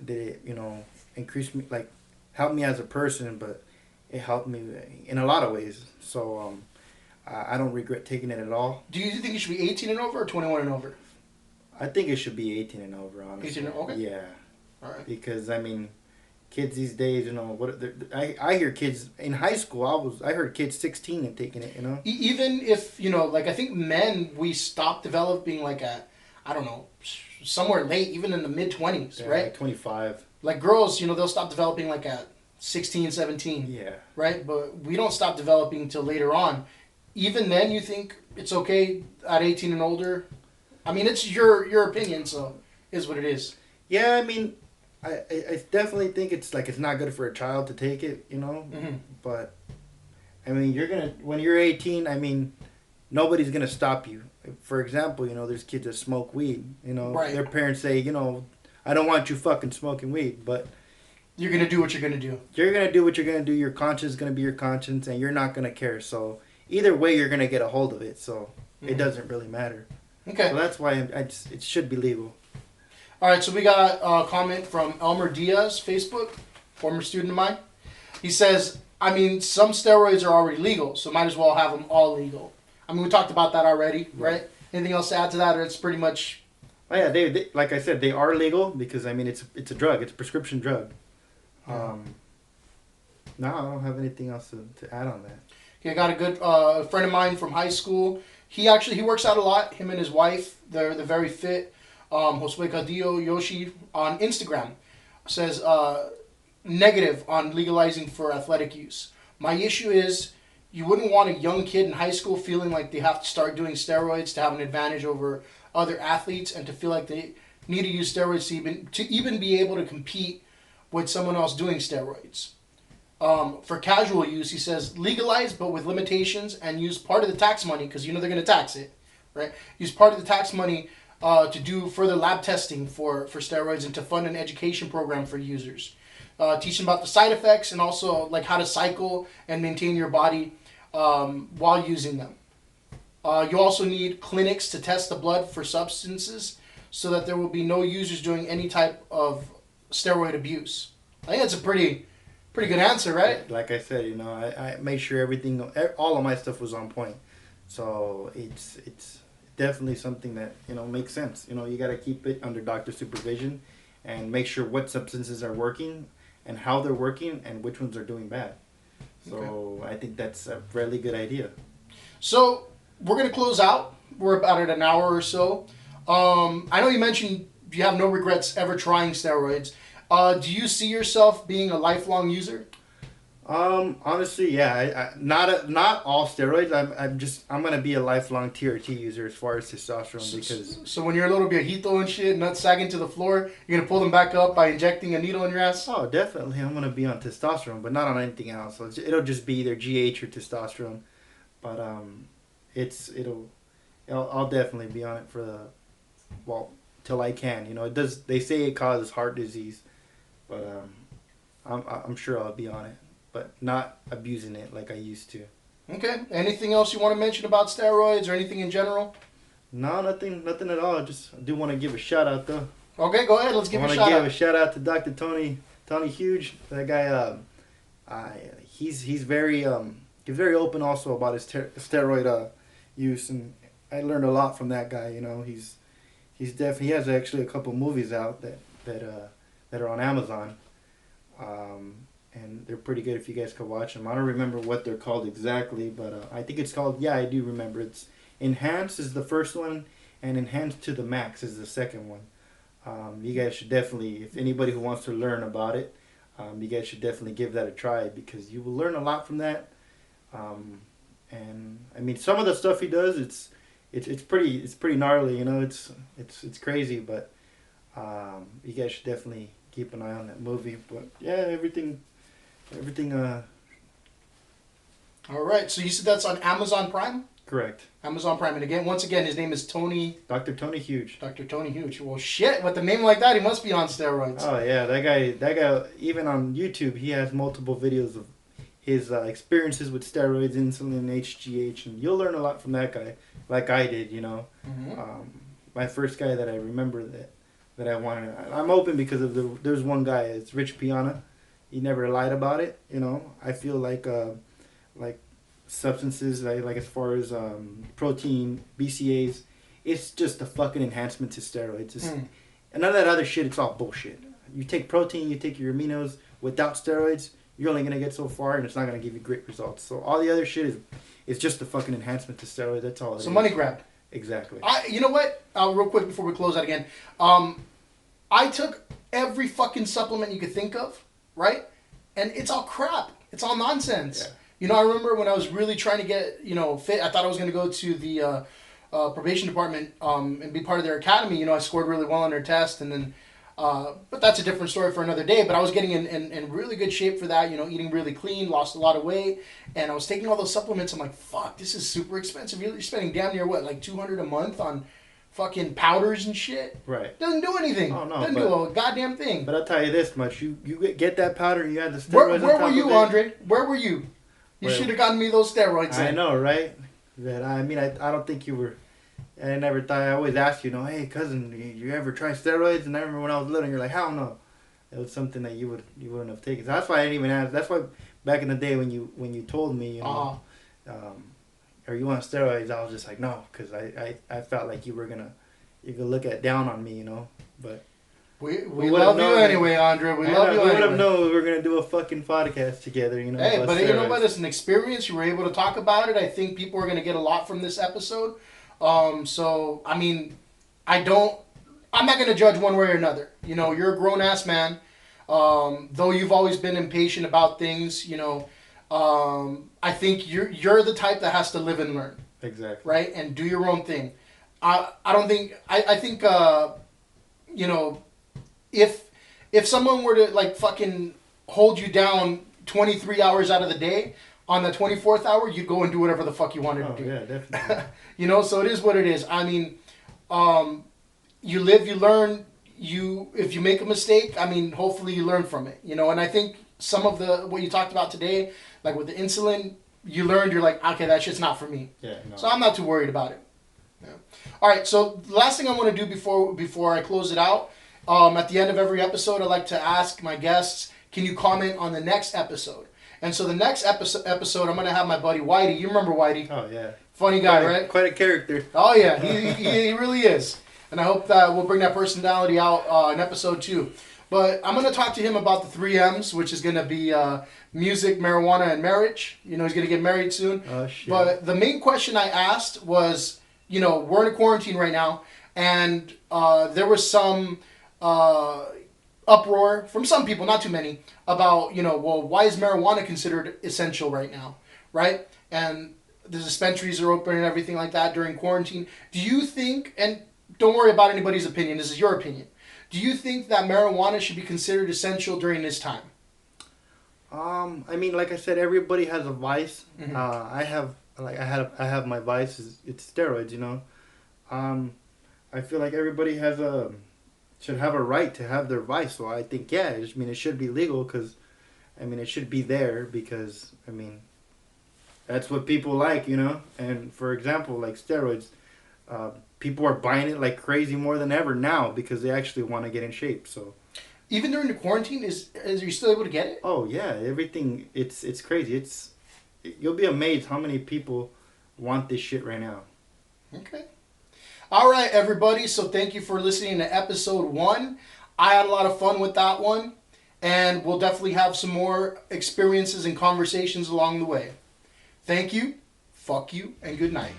it increase me, like, help me as a person, but it helped me in a lot of ways. So I don't regret taking it at all. Do you think it should be 18 and over or 21 and over? I think it should be 18 and over, honestly. 18 and okay. Yeah. All right. Because, I mean, kids these days, I hear kids in high school. I heard kids 16 and taking it. Even if, like, I think men, we stopped developing like a I don't know, somewhere late, even in the mid-20s, Yeah, right? like 25. Like girls, they'll stop developing like at 16, 17, Yeah. right? But we don't stop developing until later on. Even then, you think it's okay at 18 and older? I mean, it's your opinion, so it is what it is. Yeah, I mean, I definitely think it's not good for a child to take it, Mm-hmm. But I mean, when you're 18, I mean, nobody's gonna stop you. For example, there's kids that smoke weed. Right. Their parents say, I don't want you fucking smoking weed, but You're gonna do what you're gonna do. you're gonna do what you're gonna do. Your conscience is gonna be your conscience, and you're not gonna care. So either way, you're gonna get a hold of it. So it doesn't really matter. Okay. So that's why it should be legal. All right, so we got a comment from Elmer Diaz, Facebook, former student of mine. He says, I mean, some steroids are already legal, so might as well have them all legal. I mean, we talked about that already, right? Anything else to add to that, or it's pretty much... Oh yeah, they like I said, they are legal because I mean it's a drug, it's a prescription drug. No, I don't have anything else to add on that. Okay, I got a good friend of mine from high school. He works out a lot. Him and his wife, they're very fit. Josue Cadillo Yoshi on Instagram says negative on legalizing for athletic use. My issue is you wouldn't want a young kid in high school feeling like they have to start doing steroids to have an advantage over other athletes and to feel like they need to use steroids to even be able to compete with someone else doing steroids. For casual use, he says legalize but with limitations and use part of the tax money, because they're going to tax it, right? Use part of the tax money to do further lab testing for steroids and to fund an education program for users. Teach them about the side effects and also like how to cycle and maintain your body while using them. You also need clinics to test the blood for substances so that there will be no users doing any type of steroid abuse. I think that's a pretty good answer, right? Like I said, I made sure all of my stuff was on point. So it's definitely something that makes sense. You got to keep it under doctor supervision and make sure what substances are working and how they're working and which ones are doing bad. So okay. I think that's a really good idea. So we're gonna close out. We're about at an hour or so. I know you mentioned you have no regrets ever trying steroids. Do you see yourself being a lifelong user? Honestly, yeah. Not all steroids. I'm gonna be a lifelong TRT user as far as testosterone because. So when you're a little viejito and shit, nuts sagging to the floor, you're gonna pull them back up by injecting a needle in your ass? Oh, definitely. I'm gonna be on testosterone, but not on anything else. So it'll just be either GH or testosterone. But I'll definitely be on it till I can. It does. They say it causes heart disease, but I'm sure I'll be on it. But not abusing it like I used to. Okay. Anything else you want to mention about steroids or anything in general? No, nothing at all. I do want to give a shout out though. Okay, go ahead. Let's give a shout out. I want to give a shout out to Dr. Tony Huge. That guy, he's very open also about his steroid use, and I learned a lot from that guy. He has actually a couple movies out that are on Amazon. And they're pretty good if you guys could watch them. I don't remember what they're called exactly, but I think it's called, I do remember. It's Enhance is the first one, and Enhance to the Max is the second one. You guys should definitely, if anybody who wants to learn about it, you guys should definitely give that a try because you will learn a lot from that. And I mean, some of the stuff he does, it's pretty gnarly, it's crazy, but you guys should definitely keep an eye on that movie. But yeah, everything. All right. So you said that's on Amazon Prime? Correct. Amazon Prime. And once again, his name is Tony. Dr. Tony Huge. Dr. Tony Huge. Well, shit. With a name like that, he must be on steroids. Oh yeah, that guy. Even on YouTube, he has multiple videos of his experiences with steroids, insulin, HGH, and you'll learn a lot from that guy, like I did. Mm-hmm. My first guy that I remember that I wanted. I'm open because of there's one guy. It's Rich Piana. He never lied about it. I feel like substances like as far as protein, BCAAs, it's just a fucking enhancement to steroids. And none of that other shit. It's all bullshit. You take protein, you take your aminos without steroids. You're only gonna get so far, and it's not gonna give you great results. So all the other shit is just a fucking enhancement to steroids. That's all it is. So money grab. Exactly. You know what? real quick before we close out again. I took every fucking supplement you could think of, right? And it's all crap. It's all nonsense. Yeah. You know, I remember when I was really trying to get, fit, I thought I was going to go to the probation department and be part of their academy. You know, I scored really well on their test, and then, but that's a different story for another day. But I was getting in really good shape for that, eating really clean, lost a lot of weight, and I was taking all those supplements. I'm like, fuck, this is super expensive. You're spending damn near, what, like $200 a month on fucking powders and shit? Right. Doesn't do anything. Oh, no, Doesn't do a goddamn thing. But I'll tell you this much. You get that powder, you add the steroids Where on top were you, of it. Andre? Where were you? You should have gotten me those steroids. I know, right? But I mean, I don't think you were. I never thought. I always ask you, hey, cousin, you ever try steroids? And I remember when I was little, and you're like, hell no. It was something that you wouldn't have taken. So that's why I didn't even ask. That's why back in the day when you told me, are you on steroids? I was just like, no, because I felt like you could look down on me, But we love you anyway, Andre. We love you anyway. We would have known we were gonna do a fucking podcast together, Hey, but steroids. you know what? It's an experience. You were able to talk about it. I think people are gonna get a lot from this episode. So I mean, I'm not gonna judge one way or another. You're a grown ass man. Though you've always been impatient about things, I think you're the type that has to live and learn. Exactly. Right? And do your own thing. I think if someone were to like fucking hold you down 23 hours out of the day, on the 24th hour, you'd go and do whatever the fuck you wanted to do. Yeah, definitely. So it is what it is. I mean, you live, you learn. If you make a mistake, I mean, hopefully you learn from it. And I think some of what you talked about today, like with the insulin, you learned. You're like, okay, that shit's not for me. Yeah. No. So I'm not too worried about it. Yeah. All right. So the last thing I want to do before I close it out, at the end of every episode, I like to ask my guests, can you comment on the next episode? And so the next episode, I'm going to have my buddy Whitey. You remember Whitey? Oh, yeah. Funny guy, right? Quite a character. Oh, yeah. He really is. And I hope that we'll bring that personality out in episode 2. But I'm going to talk to him about the 3 M's, which is going to be music, marijuana, and marriage. He's going to get married soon. Oh, shit. But the main question I asked was, we're in a quarantine right now, and there was some uproar from some people, not too many, about, why is marijuana considered essential right now, right? And the dispensaries are open and everything like that during quarantine. Do you think, and don't worry about anybody's opinion, this is your opinion, do you think that marijuana should be considered essential during this time? I mean, like I said, everybody has a vice. Mm-hmm. I have my vice. It's steroids, I feel like everybody should have a right to have their vice. So I think, it should be legal because, it should be there because, that's what people like, And for example, like steroids, people are buying it like crazy more than ever now because they actually want to get in shape. So even during the quarantine, is you still able to get it? Oh yeah, everything. It's crazy. You'll be amazed how many people want this shit right now. Okay. All right, everybody. So thank you for listening to episode 1. I had a lot of fun with that one. And we'll definitely have some more experiences and conversations along the way. Thank you, fuck you, and good night.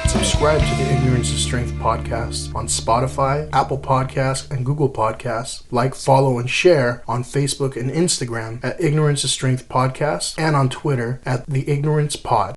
Subscribe to the Ignorance is Strength podcast on Spotify, Apple Podcasts, and Google Podcasts. Like, follow, and share on Facebook and Instagram at Ignorance is Strength Podcast and on Twitter at The Ignorance Pod.